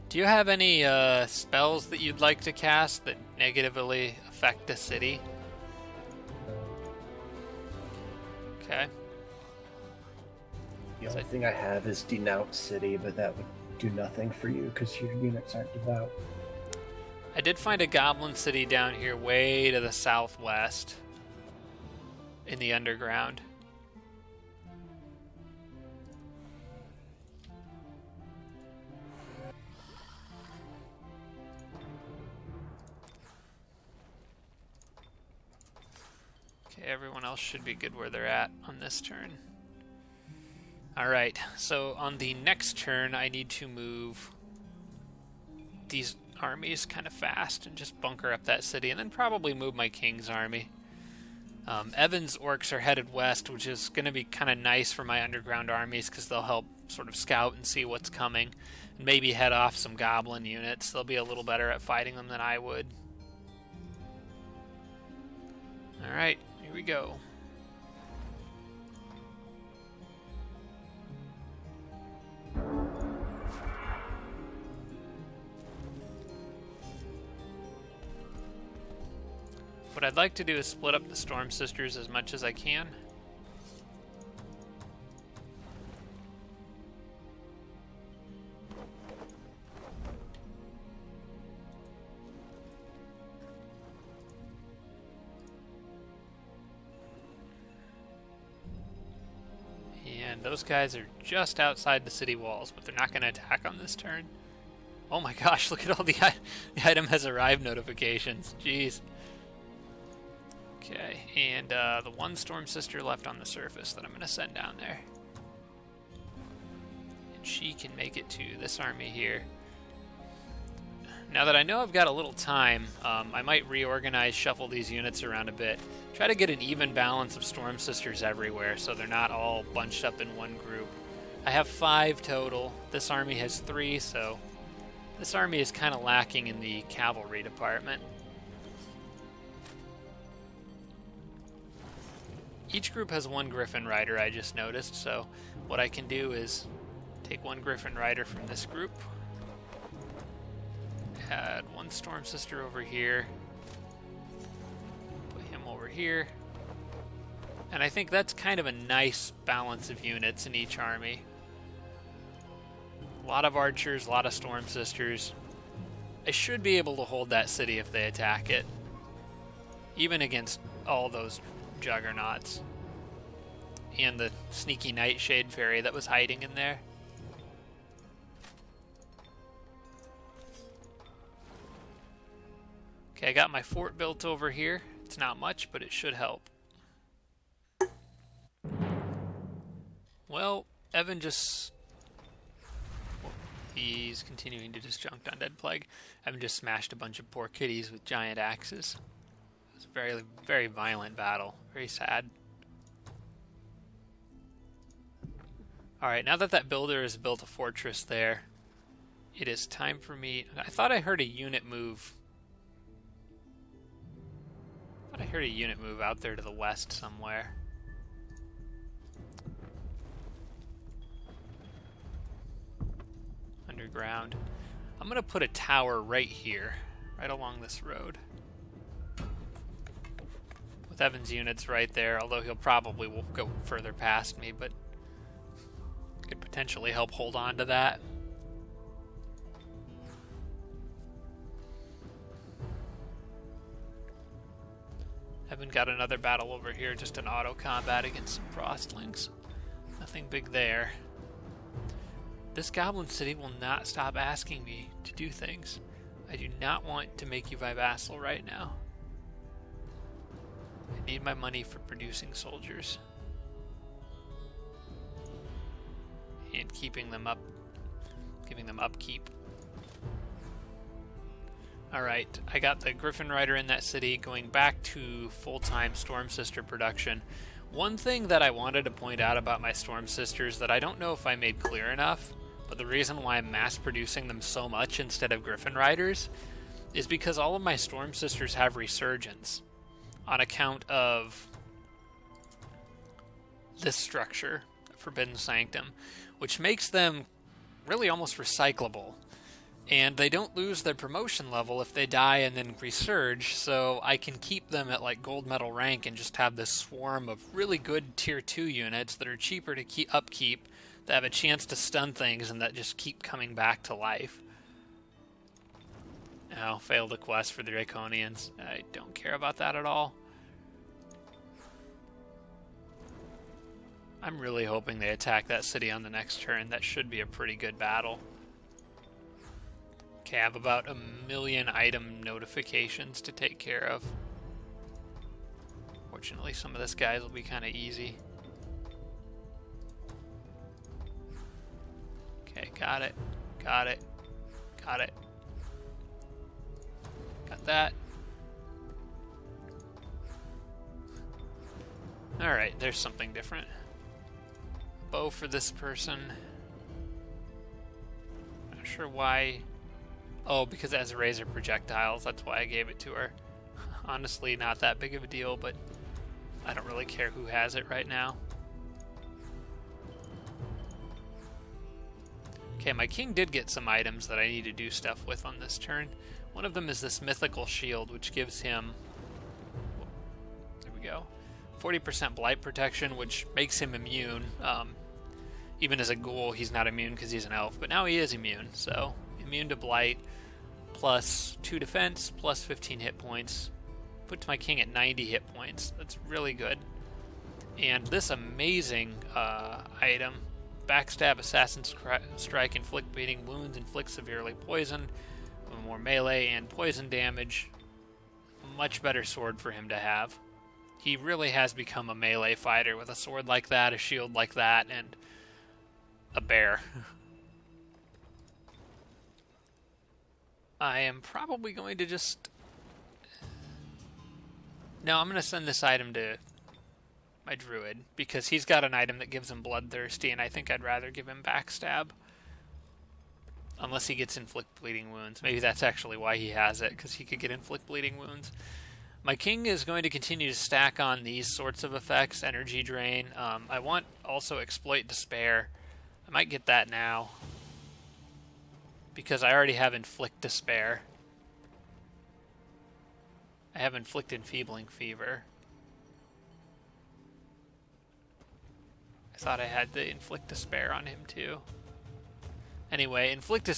Do you have any spells that you'd like to cast that negatively affect the city? Okay. The only thing I have is Denounce City, but that would do nothing for you because your units aren't devout. I did find a goblin city down here way to the southwest. in the underground. Okay, everyone else should be good where they're at on this turn. Alright, so on the next turn I need to move these armies kind of fast and just bunker up that city, and then probably move my king's army. Evan's orcs are headed west, which is going to be kind of nice for my underground armies because they'll help sort of scout and see what's coming, and maybe head off some goblin units. They'll be a little better at fighting them than I would. Alright, here we go. What I'd like to do is split up the Storm Sisters as much as I can. And those guys are just outside the city walls, but they're not going to attack on this turn. Oh my gosh, look at all the item has arrived notifications. Jeez. Okay, and the one Storm Sister left on the surface that I'm going to send down there. And she can make it to this army here. Now that I know I've got a little time, I might reorganize, shuffle these units around a bit. Try to get an even balance of Storm Sisters everywhere so they're not all bunched up in one group. I have 5 total. This army has 3, so this army is kind of lacking in the cavalry department. Each group has 1 Griffin Rider, I just noticed, so what I can do is take 1 Griffin Rider from this group, add 1 Storm Sister over here, put him over here, and I think that's kind of a nice balance of units in each army. A lot of archers, a lot of Storm Sisters. I should be able to hold that city if they attack it, even against all those Juggernauts and the sneaky Nightshade Fairy that was hiding in there. Okay, I got my fort built over here. It's not much, but it should help. Well, Evan just... he's continuing to disjunct Undead Plague. Evan just smashed a bunch of poor kitties with giant axes. It was a very, very violent battle. Very sad. Alright, now that that builder has built a fortress there, it is time for me... I thought I heard a unit move. I heard a unit move out there to the west somewhere. Underground. I'm going to put a tower right here, right along this road. With Evan's units right there, although he'll probably will go further past me, but could potentially help hold on to that. Evan got another battle over here, just an auto combat against some frostlings. Nothing big there. This goblin city will not stop asking me to do things. I do not want to make you my vassal right now. I need my money for producing soldiers. And keeping them up, giving them upkeep. Alright, I got the Griffin Rider in that city, going back to full-time Storm Sister production. One thing that I wanted to point out about my Storm Sisters that I don't know if I made clear enough, but the reason why I'm mass-producing them so much instead of Griffin Riders is because all of my Storm Sisters have Resurgence on account of this structure, Forbidden Sanctum, which makes them really almost recyclable. And they don't lose their promotion level if they die and then resurge, so I can keep them at like gold medal rank and just have this swarm of really good tier 2 units that are cheaper to keep upkeep, that have a chance to stun things, and that just keep coming back to life. Oh, failed a quest for the Draconians. I don't care about that at all. I'm really hoping they attack that city on the next turn. That should be a pretty good battle. Okay, I have about 1,000,000 item notifications to take care of. Fortunately, some of this guys will be kind of easy. Okay, got it. Got it. Got it. Got that. Alright, there's something different. Bow for this person. Not sure why. Oh, because it has razor projectiles. That's why I gave it to her. Honestly, not that big of a deal, but I don't really care who has it right now. Okay, my king did get some items that I need to do stuff with on this turn. One of them is this mythical shield, which gives him... There we go. 40% blight protection, which makes him immune. Even as a ghoul, he's not immune because he's an elf, but now he is immune, so immune to blight, plus 2 defense, plus 15 hit points. Puts my king at 90 hit points. That's really good. And this amazing item, Backstab, Assassin Strike, inflict bleeding wounds, inflict severely poison, more melee and poison damage. Much better sword for him to have. He really has become a melee fighter with a sword like that, a shield like that, and a bear. I am probably going to just... No, I'm going to send this item to my druid, because he's got an item that gives him Bloodthirsty, and I think I'd rather give him Backstab. Unless he gets Inflict Bleeding Wounds. Maybe that's actually why he has it, because he could get Inflict Bleeding Wounds. My king is going to continue to stack on these sorts of effects, Energy Drain. I want also Exploit Despair. I might get that now, because I already have Inflict Despair. I have Inflict Enfeebling Fever. I thought I had the Inflict Despair on him too. Anyway, inflict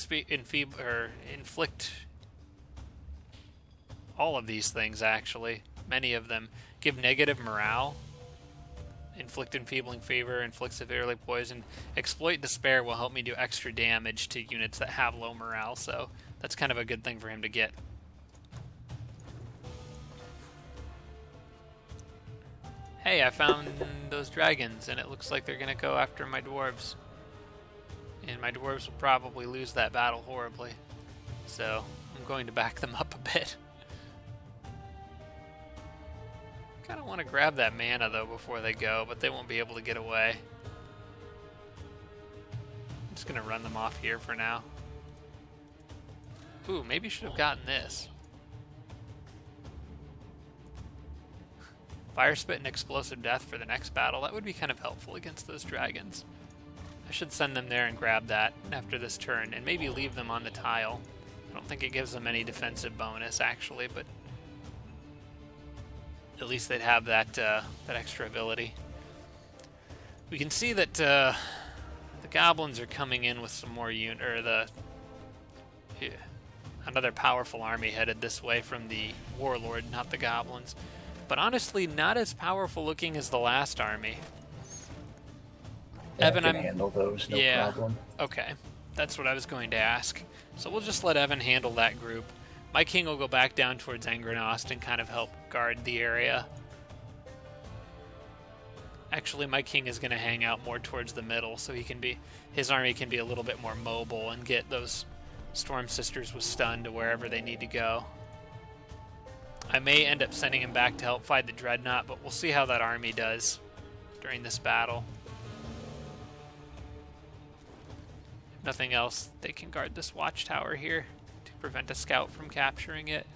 all of these things, actually. Many of them give negative morale. Inflict Enfeebling Fever, inflict severely poisoned. Exploit Despair will help me do extra damage to units that have low morale, so that's kind of a good thing for him to get. Hey, I found those dragons, and it looks like they're going to go after my dwarves. And my dwarves will probably lose that battle horribly. So, I'm going to back them up a bit. Kind of want to grab that mana, though, before they go, but they won't be able to get away. I'm just going to run them off here for now. Ooh, maybe should have gotten this. Fire Spit and Explosive Death for the next battle. That would be kind of helpful against those dragons. I should send them there and grab that after this turn, and maybe leave them on the tile. I don't think it gives them any defensive bonus, actually, but at least they'd have that extra ability. We can see that the goblins are coming in with some more another powerful army headed this way from the warlord, not the goblins. But honestly, not as powerful looking as the last army. Evan, I can handle those, no problem. Okay, that's what I was going to ask. So we'll just let Evan handle that group. My king will go back down towards Juggernaut and kind of help guard the area. Actually, my king is going to hang out more towards the middle, so his army can be a little bit more mobile and get those Storm Sisters with stun to wherever they need to go. I may end up sending him back to help fight the Dreadnought, but we'll see how that army does during this battle. If nothing else, they can guard this watchtower here to prevent a scout from capturing it.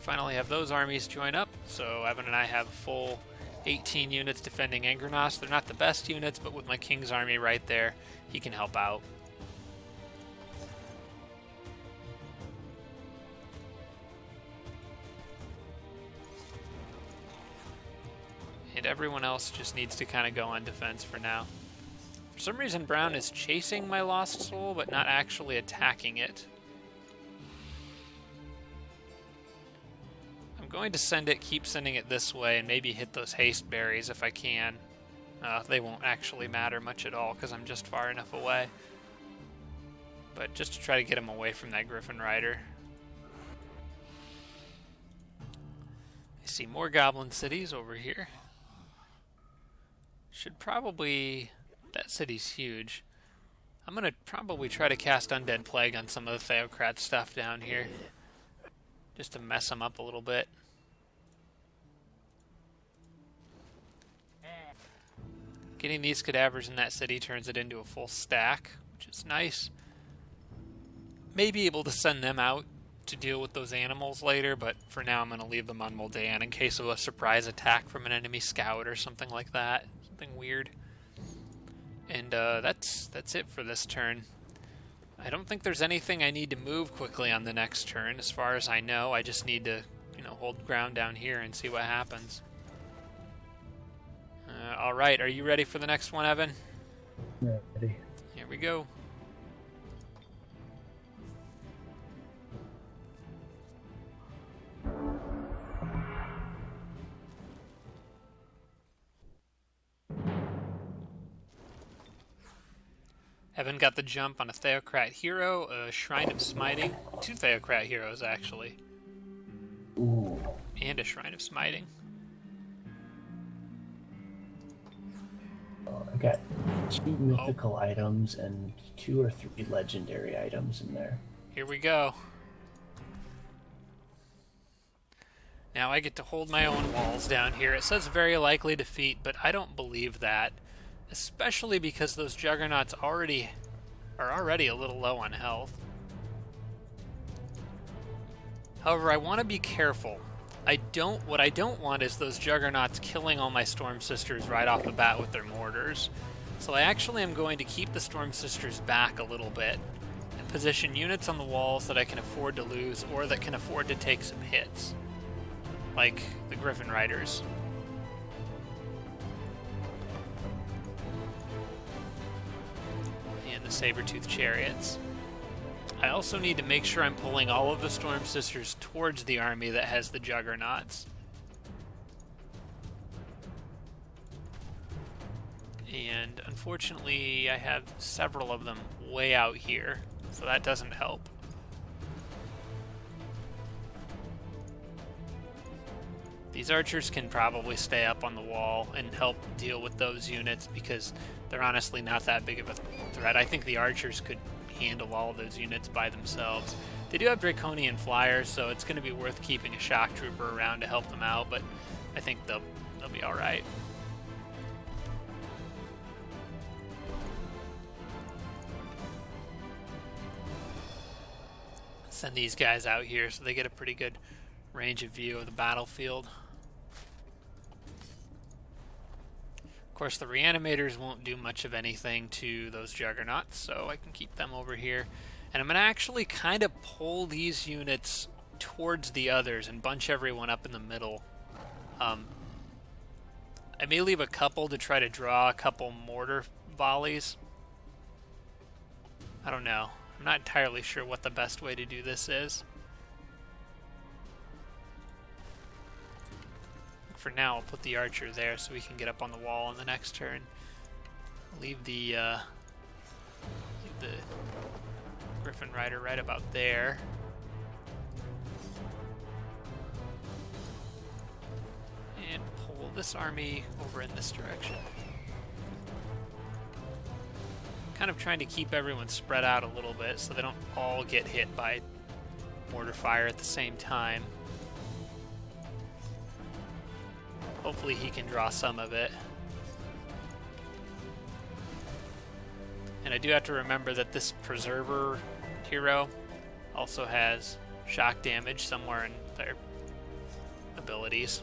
Finally have those armies join up, so Evan and I have full 18 units defending Juggernaut. They're not the best units, but with my king's army right there, he can help out. And everyone else just needs to kind of go on defense for now. For some reason, Brown is chasing my Lost Soul, but not actually attacking it. going to keep sending it this way, and maybe hit those haste berries if I can. They won't actually matter much at all because I'm just far enough away. But just to try to get him away from that Griffin Rider. I see more goblin cities over here. Should probably... That city's huge. I'm going to probably try to cast Undead Plague on some of the Theocrat stuff down here. Just to mess them up a little bit. Getting these cadavers in that city turns it into a full stack, which is nice. May be able to send them out to deal with those animals later, but for now I'm going to leave them on Moldan in case of a surprise attack from an enemy scout or something like that. Something weird. And that's it for this turn. I don't think there's anything I need to move quickly on the next turn. As far as I know, I just need to, hold ground down here and see what happens. Alright, are you ready for the next one, Evan? Ready. Here we go. Evan got the jump on a Theocrat hero, a Shrine of Smiting, 2 Theocrat heroes actually. Ooh. And a Shrine of Smiting. I got 2 mythical items and 2 or 3 legendary items in there. Here we go. Now I get to hold my own walls down here. It says very likely defeat, but I don't believe that. Especially because those Juggernauts are already a little low on health. However, I want to be careful. What I don't want is those Juggernauts killing all my Storm Sisters right off the bat with their mortars. So I actually am going to keep the Storm Sisters back a little bit and position units on the walls that I can afford to lose or that can afford to take some hits. Like the Griffin Riders. And the Saber-Tooth Chariots. I also need to make sure I'm pulling all of the Storm Sisters towards the army that has the Juggernauts. And unfortunately, I have several of them way out here, so that doesn't help. These archers can probably stay up on the wall and help deal with those units because they're honestly not that big of a threat. I think the archers could handle all of those units by themselves. They do have Draconian Flyers, so it's going to be worth keeping a Shock Trooper around to help them out, but I think they'll be alright. Send these guys out here so they get a pretty good range of view of the battlefield. Of course, the Reanimators won't do much of anything to those Juggernauts, so I can keep them over here. And I'm going to actually kind of pull these units towards the others and bunch everyone up in the middle. I may leave a couple to try to draw a couple mortar volleys. I don't know. I'm not entirely sure what the best way to do this is. For now, I'll put the archer there so we can get up on the wall on the next turn. Leave the Griffin Rider right about there. And pull this army over in this direction. Kind of trying to keep everyone spread out a little bit so they don't all get hit by mortar fire at the same time. Hopefully he can draw some of it. And I do have to remember that this Preserver hero also has shock damage somewhere in their abilities.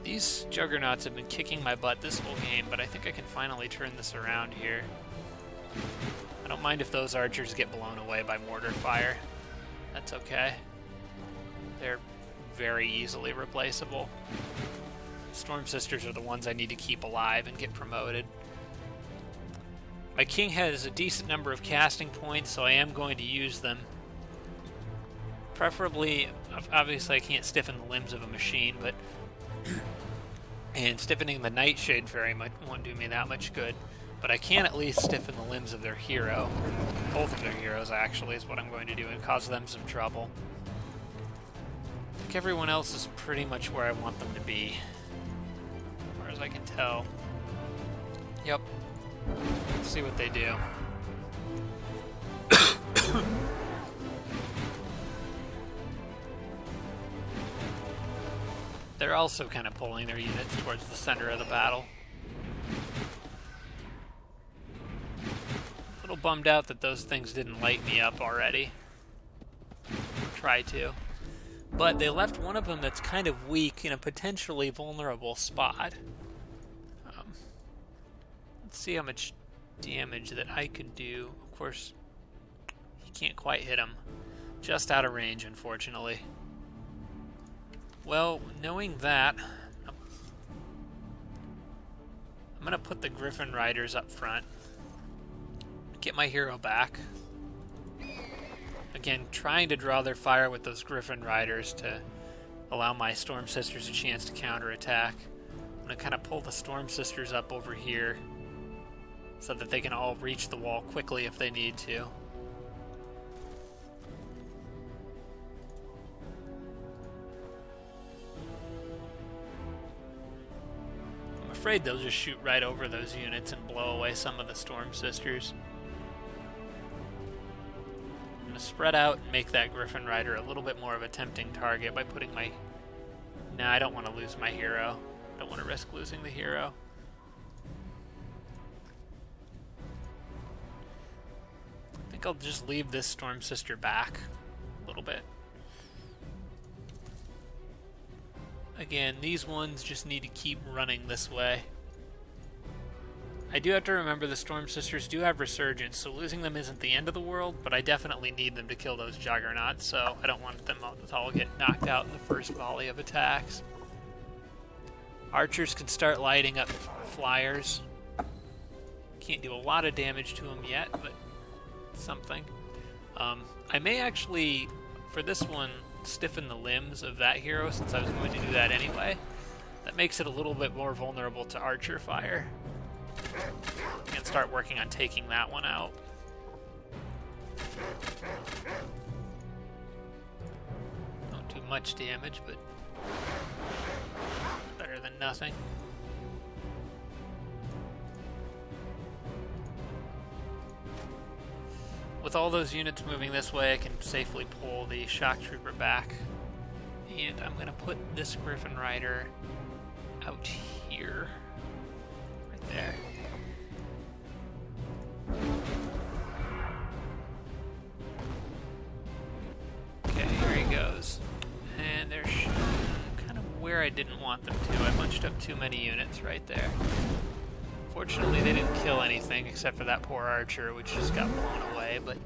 These Juggernauts have been kicking my butt this whole game, but I think I can finally turn this around here. I don't mind if those archers get blown away by mortar fire. That's okay. They're very easily replaceable. Storm Sisters are the ones I need to keep alive and get promoted. My king has a decent number of casting points, so I am going to use them. Preferably, obviously I can't stiffen the limbs of a machine, but and stiffening the Nightshade very much won't do me that much good. But I can at least stiffen the limbs of their hero. Both of their heroes, actually, is what I'm going to do, and cause them some trouble. I think everyone else is pretty much where I want them to be, as far as I can tell. Yep. Let's see what they do. They're also kind of pulling their units towards the center of the battle. A little bummed out that those things didn't light me up already. Try to. But they left one of them that's kind of weak in a potentially vulnerable spot. Let's see how much damage that I could do. Of course, you can't quite hit him. Just out of range, unfortunately. Well, knowing that, I'm going to put the Griffin Riders up front. Get my hero back. Again, trying to draw their fire with those Griffin Riders to allow my Storm Sisters a chance to counterattack. I'm going to kind of pull the Storm Sisters up over here so that they can all reach the wall quickly if they need to. I'm afraid they'll just shoot right over those units and blow away some of the Storm Sisters. I'm going to spread out and make that Griffin Rider a little bit more of a tempting target by putting my... Nah, I don't want to lose my hero. I don't want to risk losing the hero. I think I'll just leave this Storm Sister back a little bit. Again, these ones just need to keep running this way. I do have to remember the Storm Sisters do have Resurgence, so losing them isn't the end of the world, but I definitely need them to kill those Juggernauts, so I don't want them to all get knocked out in the first volley of attacks. Archers can start lighting up flyers. Can't do a lot of damage to them yet, but something. I may actually, for this one, stiffen the limbs of that hero since I was going to do that anyway. That makes it a little bit more vulnerable to archer fire. And start working on taking that one out. Don't do much damage, but better than nothing. With all those units moving this way, I can safely pull the shock trooper back. And I'm going to put this Griffin Rider out here. Right there. Okay, here he goes. And they're kind of where I didn't want them to. I bunched up too many units right there. Fortunately, they didn't kill anything except for that poor archer, which just got blown away, but...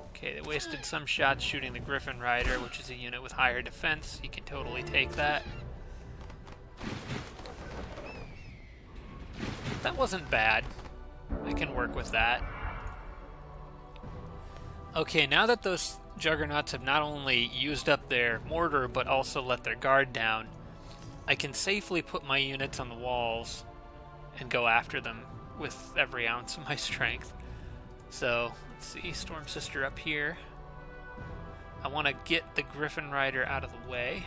Okay, they wasted some shots shooting the Griffin Rider, which is a unit with higher defense. You can totally take that. That wasn't bad. I can work with that. Okay, now that those Juggernauts have not only used up their mortar, but also let their guard down, I can safely put my units on the walls and go after them with every ounce of my strength. So, let's see, Storm Sister up here. I want to get the Griffin Rider out of the way.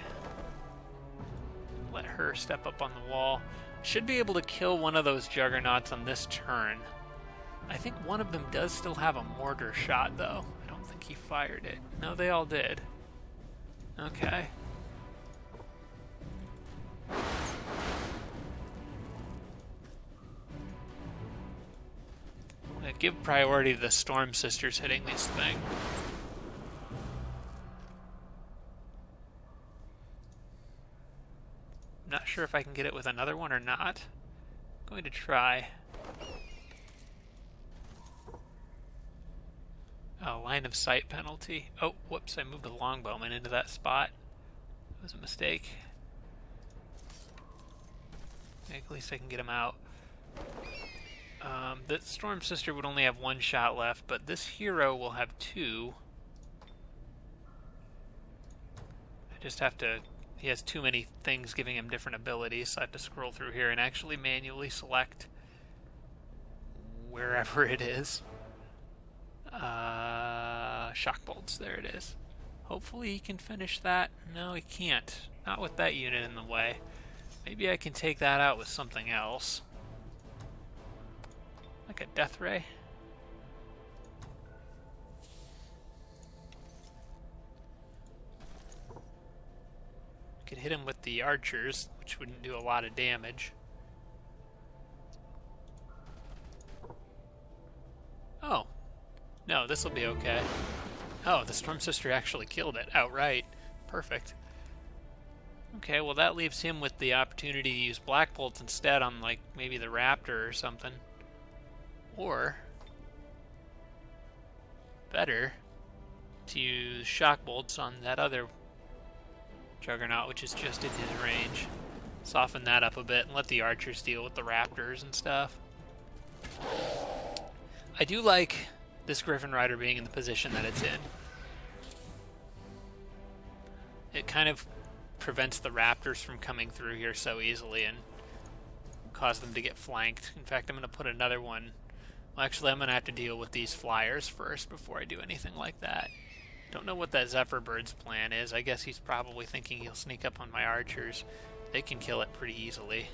Let her step up on the wall. Should be able to kill one of those Juggernauts on this turn. I think one of them does still have a mortar shot, though. I don't think he fired it. No, they all did. Okay. I'm gonna give priority to the Storm Sisters hitting this thing. I'm not sure if I can get it with another one or not. I'm going to try. Oh, line of sight penalty. Oh, whoops, I moved the longbowman into that spot. It was a mistake. At least I can get him out. The Storm Sister would only have 1 shot left, but this hero will have 2. I just have to... He has too many things giving him different abilities, so I have to scroll through here and actually manually select wherever it is. Shock bolts, there it is. Hopefully he can finish that. No, he can't. Not with that unit in the way. Maybe I can take that out with something else. Like a death ray? Could hit him with the archers, which wouldn't do a lot of damage. Oh. No, this will be okay. Oh, the Storm Sister actually killed it outright. Perfect. Okay, well that leaves him with the opportunity to use Black Bolts instead on, like, maybe the Raptor or something. Or, better, to use Shock Bolts on that other Juggernaut, which is just in his range. Soften that up a bit and let the archers deal with the Raptors and stuff. I do like this Griffin Rider being in the position that it's in. It kind of prevents the Raptors from coming through here so easily and cause them to get flanked. In fact, I'm going to put another one. Well, actually, I'm going to have to deal with these flyers first before I do anything like that. Don't know what that Zephyr Bird's plan is. I guess he's probably thinking he'll sneak up on my archers. They can kill it pretty easily.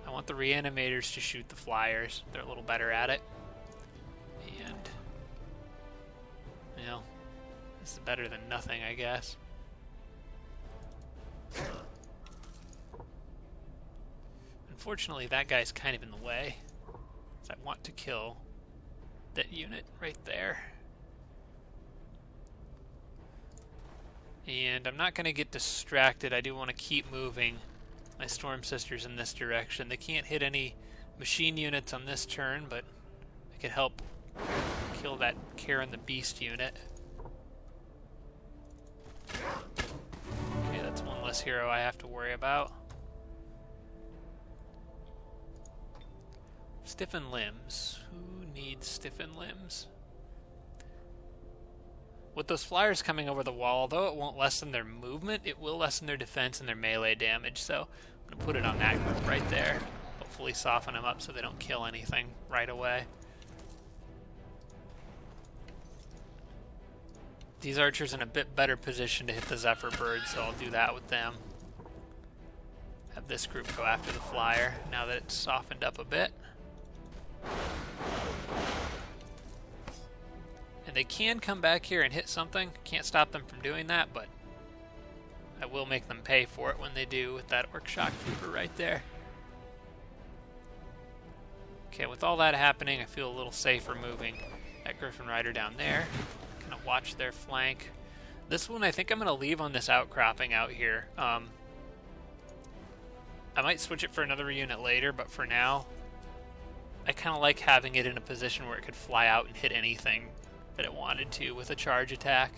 I want the reanimators to shoot the flyers. They're a little better at it. And, well, this is better than nothing, I guess. Unfortunately, that guy's kind of in the way. So I want to kill that unit right there. And I'm not going to get distracted. I do want to keep moving my Storm Sisters in this direction. They can't hit any machine units on this turn, but I could help kill that Karen the Beast unit. Okay, that's one less hero I have to worry about. Stiffen limbs. Who needs stiffen limbs? With those flyers coming over the wall, although it won't lessen their movement, it will lessen their defense and their melee damage, so I'm going to put it on that group right there. Hopefully soften them up so they don't kill anything right away. These archers in a bit better position to hit the Zephyr Bird, so I'll do that with them. Have this group go after the flyer now that it's softened up a bit. And they can come back here and hit something. Can't stop them from doing that, but I will make them pay for it when they do with that Orc Shock Trooper right there. Okay, with all that happening, I feel a little safer moving that Griffin Rider down there. Gonna watch their flank. This one I think I'm gonna leave on this outcropping out here. I might switch it for another unit later, but for now, I kind of like having it in a position where it could fly out and hit anything that it wanted to with a charge attack.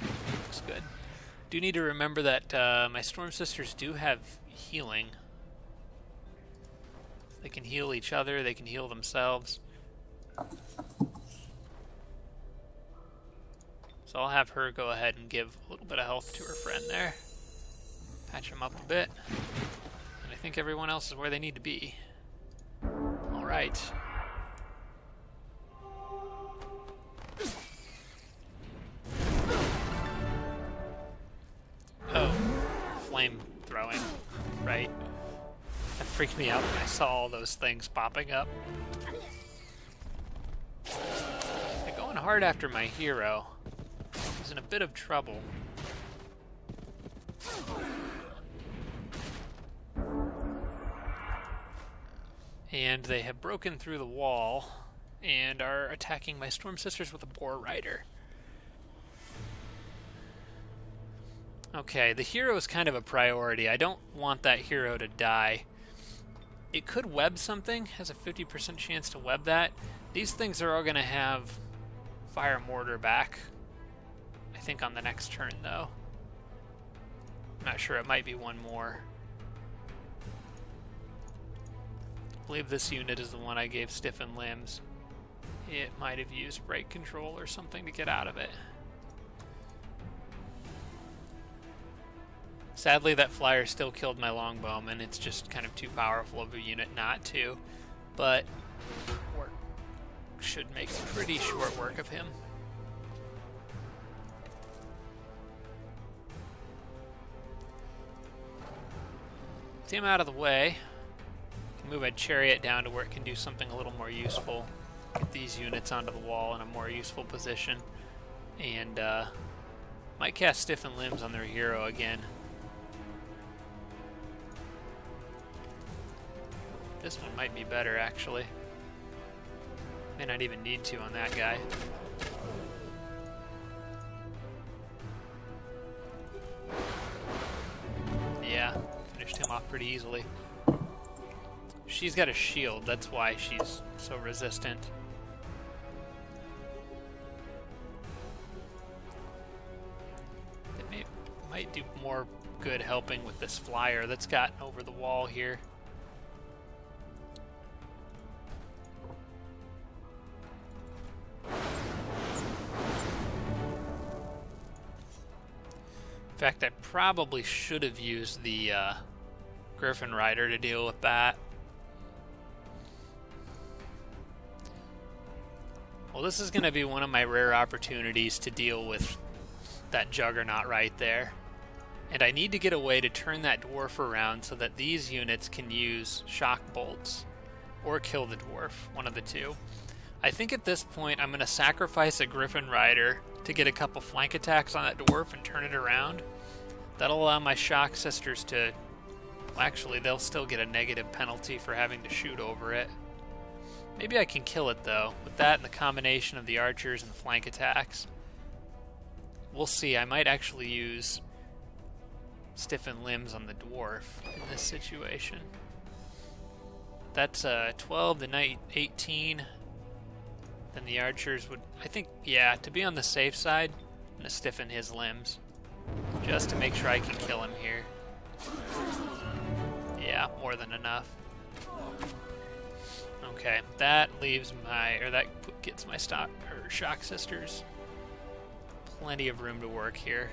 Looks good. Do need to remember that my Storm Sisters do have healing. They can heal each other, they can heal themselves. So I'll have her go ahead and give a little bit of health to her friend there. Patch him up a bit. And I think everyone else is where they need to be. Alright. Oh, flame throwing. Right. That freaked me out when I saw all those things popping up. They're going hard after my hero. He's in a bit of trouble. And they have broken through the wall and are attacking my Storm Sisters with a Boar Rider. Okay, the hero is kind of a priority. I don't want that hero to die. It could web something, has a 50% chance to web that. These things are all going to have Fire Mortar back I think on the next turn, though. I'm not sure, it might be one more. I believe this unit is the one I gave stiffened limbs. It might have used brake control or something to get out of it. Sadly, that flyer still killed my longbowman. It's just kind of too powerful of a unit not to. But should make pretty short work of him. With him out of the way, I can move my chariot down to where it can do something a little more useful. Get these units onto the wall in a more useful position. And might cast stiffened limbs on their hero again. This one might be better, actually. May not even need to on that guy. Yeah, finished him off pretty easily. She's got a shield, that's why she's so resistant. It might do more good helping with this flyer that's gotten over the wall here. In fact, I probably should have used the Griffin Rider to deal with that. Well, this is going to be one of my rare opportunities to deal with that Juggernaut right there. And I need to get a way to turn that dwarf around so that these units can use shock bolts or kill the dwarf, one of the two. I think at this point I'm going to sacrifice a Griffin Rider to get a couple flank attacks on that dwarf and turn it around. That'll allow my shock sisters to... Well, actually, they'll still get a negative penalty for having to shoot over it. Maybe I can kill it, though, with that and the combination of the archers and the flank attacks. We'll see. I might actually use stiffened limbs on the dwarf in this situation. That's 12 to 18. Then the archers would... I think, yeah, to be on the safe side, I'm going to stiffen his limbs. Just to make sure I can kill him here. Yeah, more than enough. Okay, that leaves my... or that gets my shock sisters plenty of room to work here.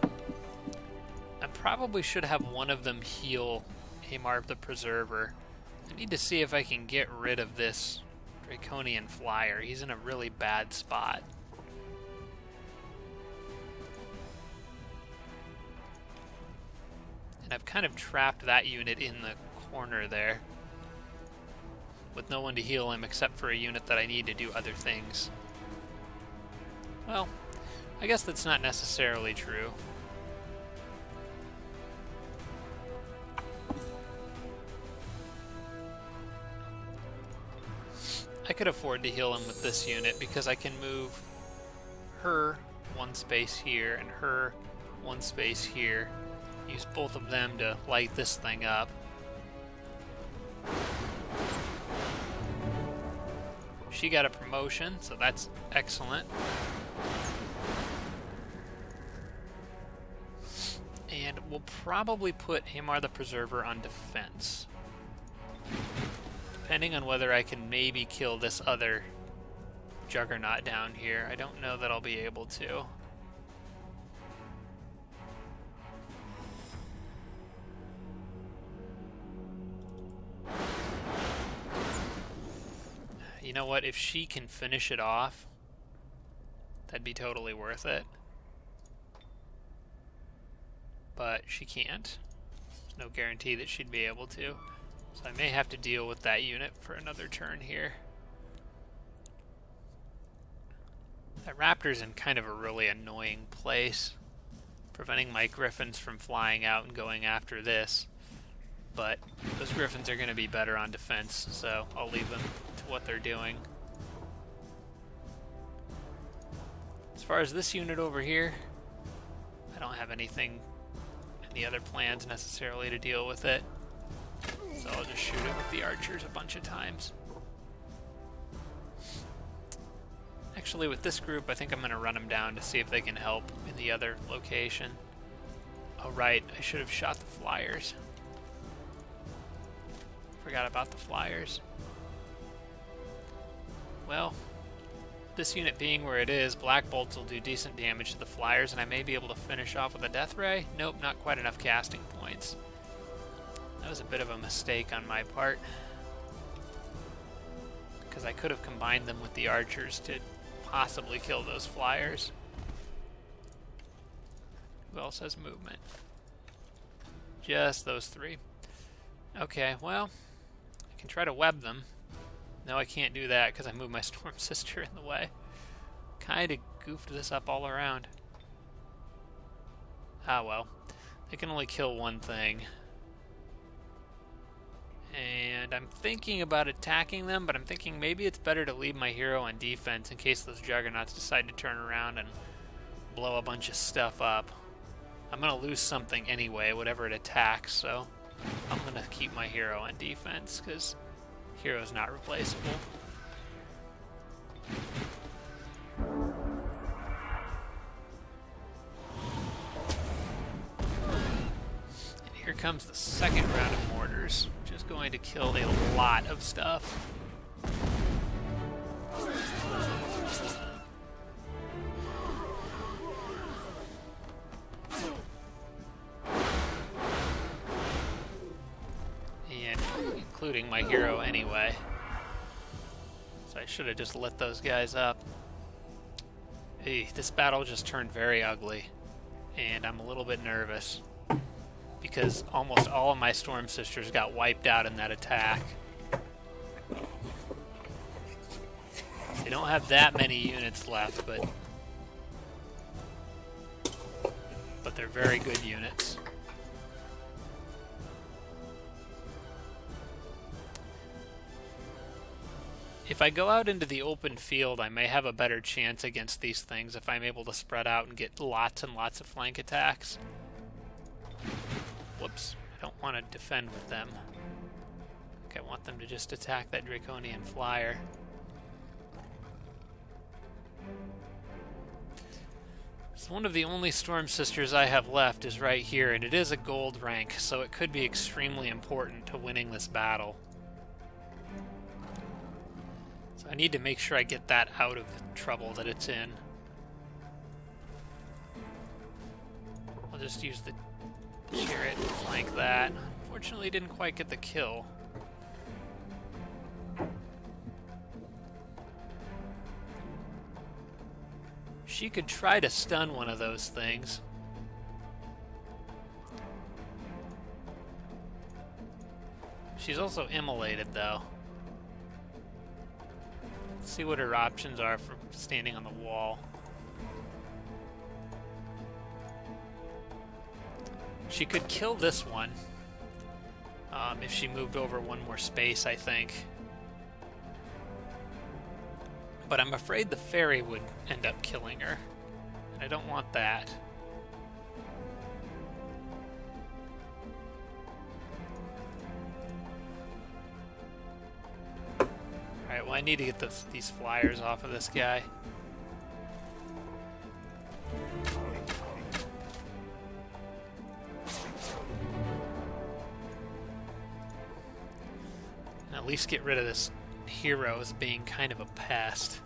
I probably should have one of them heal Hamar the Preserver. I need to see if I can get rid of this Draconian Flyer. He's in a really bad spot. And I've kind of trapped that unit in the corner there, with no one to heal him except for a unit that I need to do other things. Well, I guess that's not necessarily true. I could afford to heal him with this unit because I can move her one space here and her one space here. Use both of them to light this thing up. She got a promotion, so that's excellent. And we'll probably put Hamar the Preserver on defense. Depending on whether I can maybe kill this other Juggernaut down here. I don't know that I'll be able to. You know what? If she can finish it off, that'd be totally worth it. But she can't. There's no guarantee that she'd be able to. So I may have to deal with that unit for another turn here. That raptor's in kind of a really annoying place, preventing my griffins from flying out and going after this. But those griffins are going to be better on defense, so I'll leave them to what they're doing. As far as this unit over here, I don't have any other plans necessarily to deal with it. So I'll just shoot it with the archers a bunch of times. Actually, with this group, I think I'm going to run them down to see if they can help in the other location. Oh, right. I should have shot the flyers. Forgot about the flyers. Well, this unit being where it is, Black Bolts will do decent damage to the flyers, and I may be able to finish off with a Death Ray. Nope, not quite enough casting points. That was a bit of a mistake on my part, because I could have combined them with the archers to possibly kill those flyers. Who else has movement? Just those three. Okay, well, I can try to web them. No, I can't do that because I moved my Storm Sister in the way. Kind of goofed this up all around. Ah, well. They can only kill one thing. And I'm thinking about attacking them, but I'm thinking maybe it's better to leave my hero on defense in case those Juggernauts decide to turn around and blow a bunch of stuff up. I'm going to lose something anyway, whatever it attacks, so I'm going to keep my hero on defense because hero's not replaceable. And here comes the second round of mortars, which is going to kill a lot of stuff. Including my hero anyway. So I should have just lit those guys up. Hey, this battle just turned very ugly, and I'm a little bit nervous because almost all of my Storm Sisters got wiped out in that attack. They don't have that many units left, but they're very good units. If I go out into the open field, I may have a better chance against these things if I'm able to spread out and get lots and lots of flank attacks. Whoops, I don't want to defend with them. Okay, I want them to just attack that Draconian flyer. So one of the only Storm Sisters I have left is right here, and it is a gold rank, so it could be extremely important to winning this battle. So I need to make sure I get that out of the trouble that it's in. I'll just use the chariot to flank that. Unfortunately, didn't quite get the kill. She could try to stun one of those things. She's also immolated, though. Let's see what her options are for standing on the wall. She could kill this one if she moved over one more space, I think. But I'm afraid the fairy would end up killing her. I don't want that. Alright, well I need to get these flyers off of this guy. And at least get rid of this hero as being kind of a pest.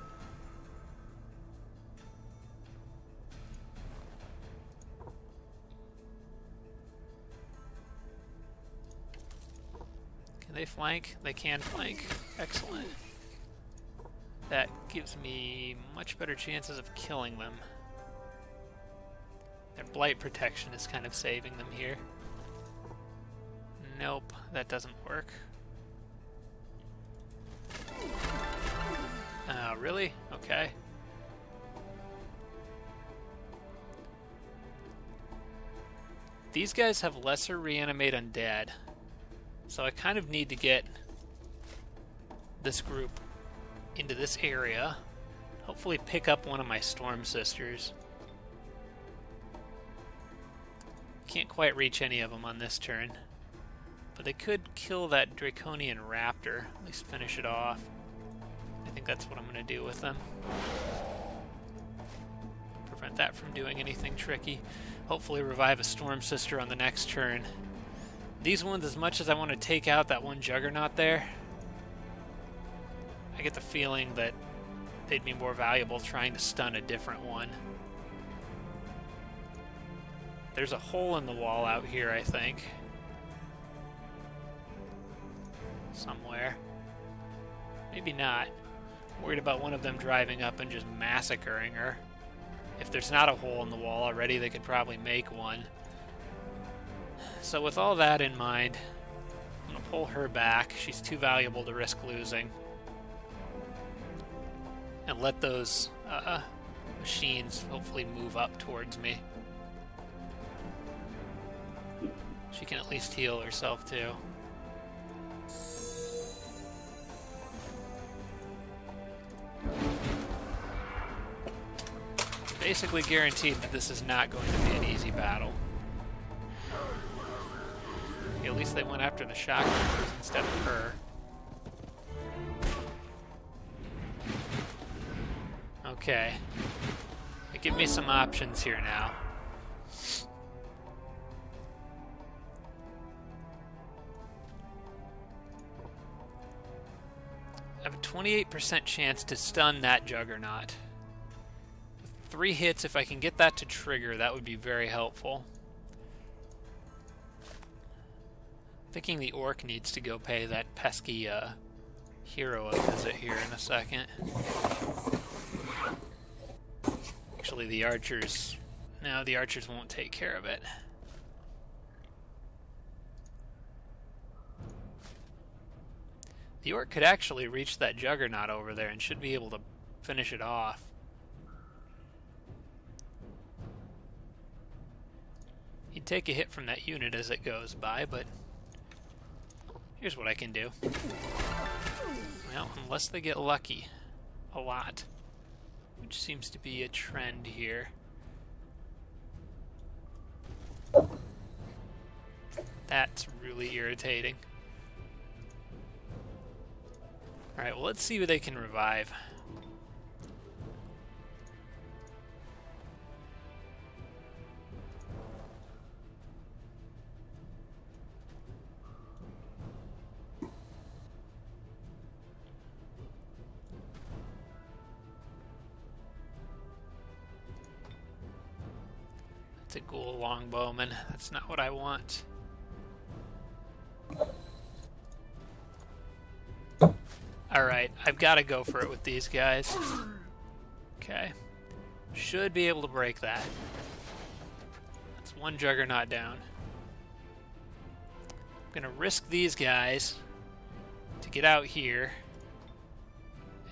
Can they flank? They can flank. Excellent. That gives me much better chances of killing them. Their blight protection is kind of saving them here. Nope, that doesn't work. Really? Okay. These guys have lesser reanimate undead, so I kind of need to get this group into this area. Hopefully pick up one of my Storm Sisters. Can't quite reach any of them on this turn, but they could kill that Draconian Raptor, at least finish it off. I think that's what I'm going to do with them. Prevent that from doing anything tricky. Hopefully revive a Storm Sister on the next turn. These ones, as much as I want to take out that one Juggernaut there, I get the feeling that they'd be more valuable trying to stun a different one. There's a hole in the wall out here, I think. Somewhere. Maybe not. I'm worried about one of them driving up and just massacring her. If there's not a hole in the wall already, they could probably make one. So with all that in mind, I'm going to pull her back. She's too valuable to risk losing. And let those machines hopefully move up towards me. She can at least heal herself too. Basically guaranteed that this is not going to be an easy battle. Okay, at least they went after the shock troopers instead of her. Okay. Give me some options here now. I have a 28% chance to stun that Juggernaut. 3 hits, if I can get that to trigger, that would be very helpful. Thinking the Orc needs to go pay that pesky hero a visit here in a second. Actually, the archers... No, the archers won't take care of it. The Orc could actually reach that Juggernaut over there and should be able to finish it off. He'd take a hit from that unit as it goes by, but here's what I can do. Well, unless they get lucky a lot, which seems to be a trend here. That's really irritating. Alright, well, let's see what they can revive. That's a ghoul longbowman. That's not what I want. Alright, I've got to go for it with these guys. Okay. Should be able to break that. That's one Juggernaut down. I'm going to risk these guys to get out here.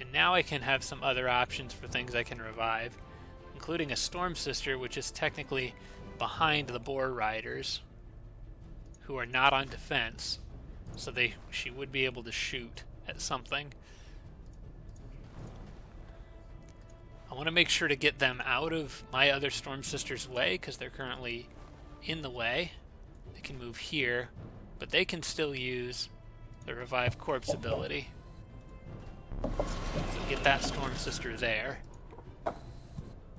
And now I can have some other options for things I can revive, including a Storm Sister, which is technically behind the Boar Riders, who are not on defense. So she would be able to shoot at something. I want to make sure to get them out of my other Storm Sisters' way, because they're currently in the way. They can move here, but they can still use the Revive Corpse ability. So get that Storm Sister there.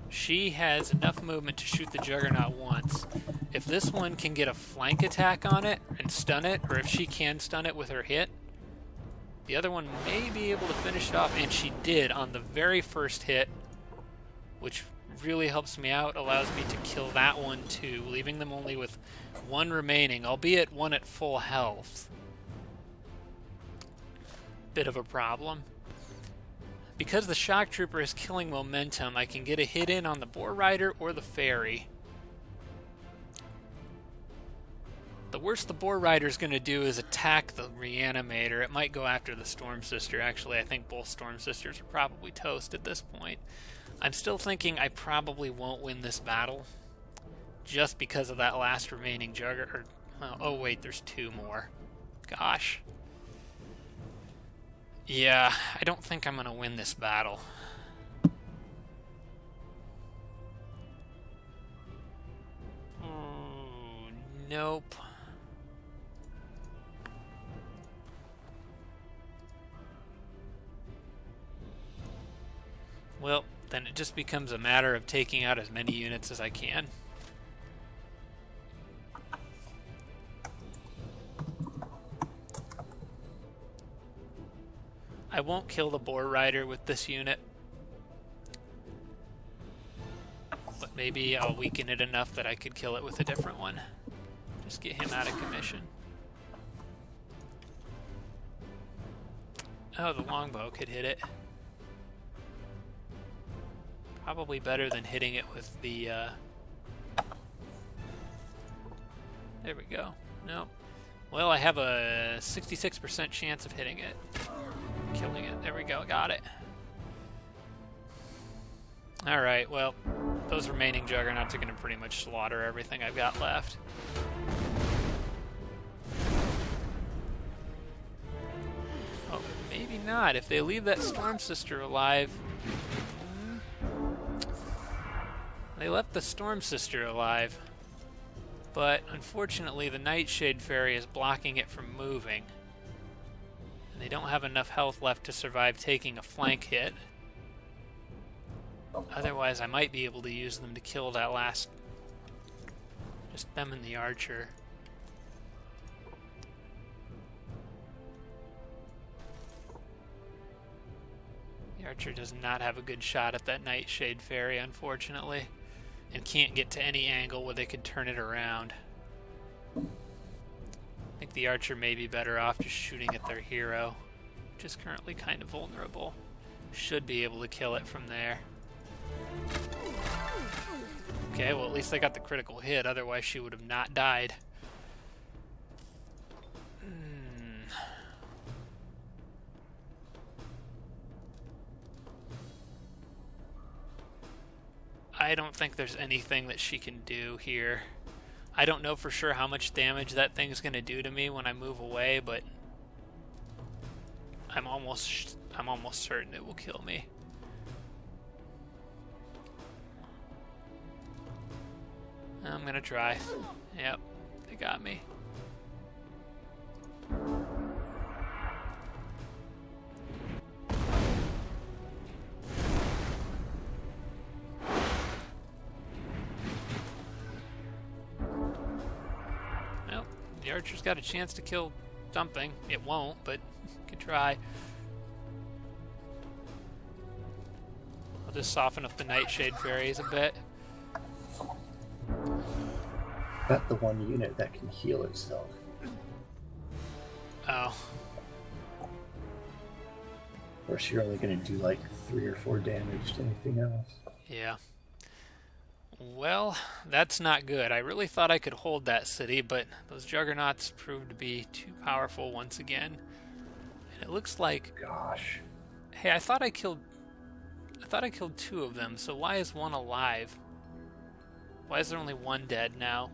She has enough movement to shoot the Juggernaut once. If this one can get a flank attack on it and stun it, or if she can stun it with her hit, the other one may be able to finish it off, and she did on the very first hit, which really helps me out, allows me to kill that one too, leaving them only with one remaining, albeit one at full health. Bit of a problem. Because the Shock Trooper is killing momentum, I can get a hit in on the Boar Rider or the Fairy. The worst the Boar Rider's going to do is attack the Reanimator. It might go after the Storm Sister. Actually, I think both Storm Sisters are probably toast at this point. I'm still thinking I probably won't win this battle, just because of that last remaining Juggernaut. Oh wait, there's 2 more. Gosh. Yeah, I don't think I'm going to win this battle. Oh, nope. Well, then it just becomes a matter of taking out as many units as I can. I won't kill the Boar Rider with this unit, but maybe I'll weaken it enough that I could kill it with a different one. Just get him out of commission. Oh, the longbow could hit it. Probably better than hitting it with the... There we go. Nope. Well, I have a 66% chance of hitting it. Killing it. There we go. Got it. Alright, well, those remaining Juggernauts are going to pretty much slaughter everything I've got left. Oh, maybe not. If they leave that Storm Sister alive... They left the Storm Sister alive. But, unfortunately, the Nightshade Fairy is blocking it from moving. And they don't have enough health left to survive taking a flank hit. Otherwise, I might be able to use them to kill that last... Just them and the Archer. The Archer does not have a good shot at that Nightshade Fairy, unfortunately. And can't get to any angle where they could turn it around. I think the Archer may be better off just shooting at their hero, which is currently kind of vulnerable. Should be able to kill it from there. Okay, well at least I got the critical hit, otherwise she would have not died. I don't think there's anything that she can do here. I don't know for sure how much damage that thing's going to do to me when I move away, but I'm almost certain it will kill me. I'm going to try. Yep, they got me. The Archer's got a chance to kill something. It won't, but could try. I'll just soften up the Nightshade Fairies a bit. Got the one unit that can heal itself. Oh. Of course, you're only going to do like 3 or 4 damage to anything else. Yeah. Well, that's not good. I really thought I could hold that city, but those Juggernauts proved to be too powerful once again. And it looks like... Gosh. Hey, I thought I killed 2 of them, so why is one alive? Why is there only one dead now?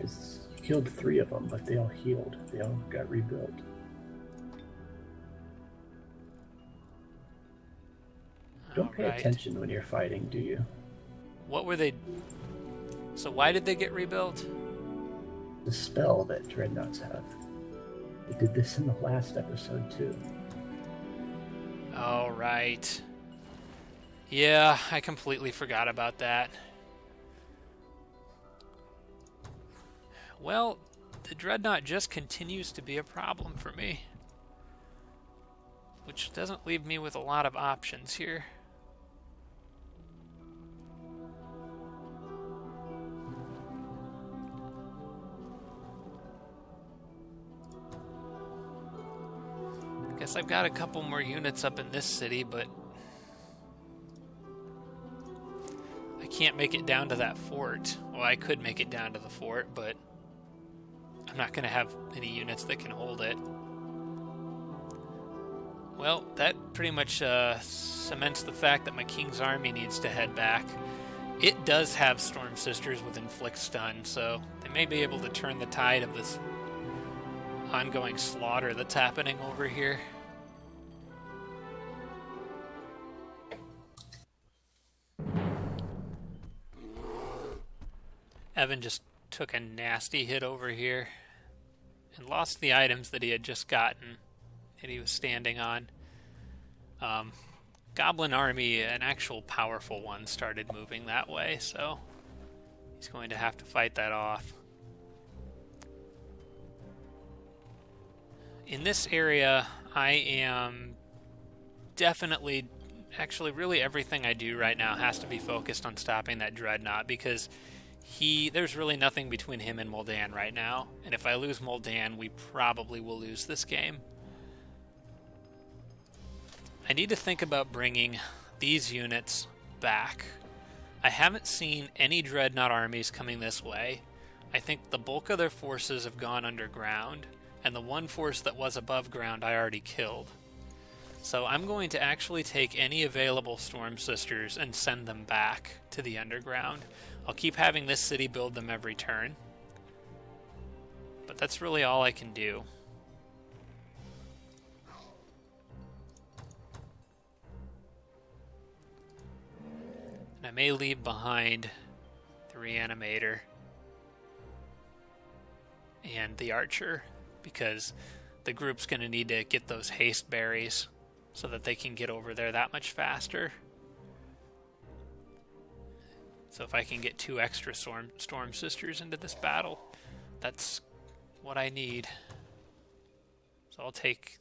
You killed 3 of them, but they all healed. They all got rebuilt. Don't pay attention when you're fighting, do you? What were they... So why did they get rebuilt? The spell that Dreadnoughts have. They did this in the last episode, too. Oh, right. Yeah, I completely forgot about that. Well, the Dreadnought just continues to be a problem for me. Which doesn't leave me with a lot of options here. I guess I've got a couple more units up in this city, but I can't make it down to that fort. Well, I could make it down to the fort, but I'm not going to have any units that can hold it. Well, that pretty much cements the fact that my King's Army needs to head back. It does have Storm Sisters with Inflict Stun, so they may be able to turn the tide of this ongoing slaughter that's happening over here. Evan just took a nasty hit over here and lost the items that he had just gotten that he was standing on. goblin army, an actual powerful one, started moving that way, so he's going to have to fight that off. In this area, I am definitely, actually really everything I do right now has to be focused on stopping that Dreadnought, because there's really nothing between him and Moldan right now, and if I lose Moldan, we probably will lose this game. I need to think about bringing these units back. I haven't seen any Dreadnought armies coming this way. I think the bulk of their forces have gone underground, and the one force that was above ground I already killed. So I'm going to actually take any available Storm Sisters and send them back to the underground. I'll keep having this city build them every turn, but that's really all I can do. And I may leave behind the Reanimator and the Archer, because the group's going to need to get those haste berries so that they can get over there that much faster. So if I can get 2 extra Storm Sisters into this battle, that's what I need. So I'll take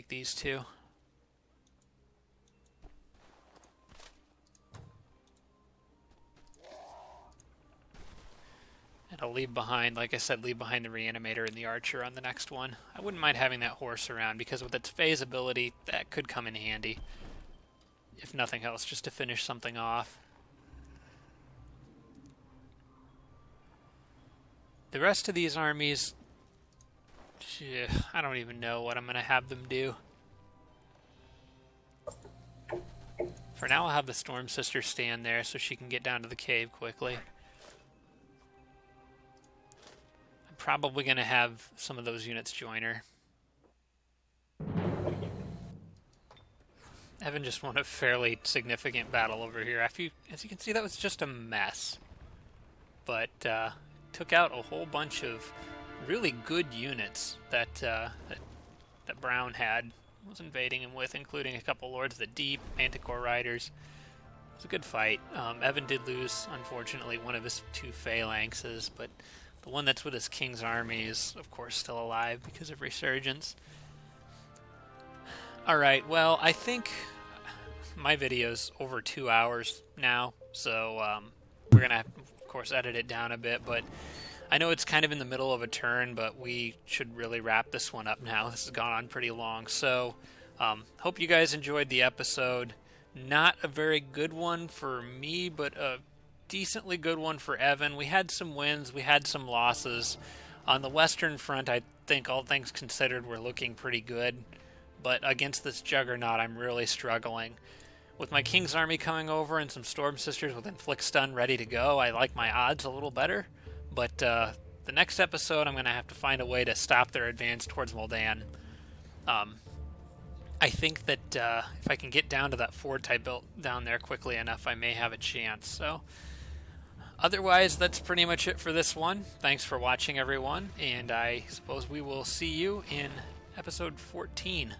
these 2. And I'll leave behind, like I said, leave behind the Reanimator and the Archer on the next one. I wouldn't mind having that horse around, because with its phase ability, that could come in handy. If nothing else, just to finish something off. The rest of these armies, I don't even know what I'm going to have them do. For now, I'll have the Storm Sister stand there so she can get down to the cave quickly. Probably going to have some of those units join her. Evan just won a fairly significant battle over here. As you can see, that was just a mess. But took out a whole bunch of really good units that Brown was invading him with, including a couple Lords of the Deep, Manticore Riders. It was a good fight. Evan did lose, unfortunately, one of his 2 phalanxes, but the one that's with his King's army is, of course, still alive because of Resurgence. Alright, well, I think my video's over 2 hours now, so we're going to, of course, edit it down a bit, but I know it's kind of in the middle of a turn, but we should really wrap this one up now. This has gone on pretty long, so hope you guys enjoyed the episode. Not a very good one for me, but a decently good one for Evan. We had some wins, we had some losses. On the Western Front, I think all things considered, we're looking pretty good. But against this Juggernaut, I'm really struggling. With my King's Army coming over and some Storm Sisters with Inflict Stun ready to go, I like my odds a little better. But the next episode, I'm going to have to find a way to stop their advance towards Moldan. I think that if I can get down to that fort I built down there quickly enough, I may have a chance. So otherwise, that's pretty much it for this one. Thanks for watching, everyone, and I suppose we will see you in episode 14.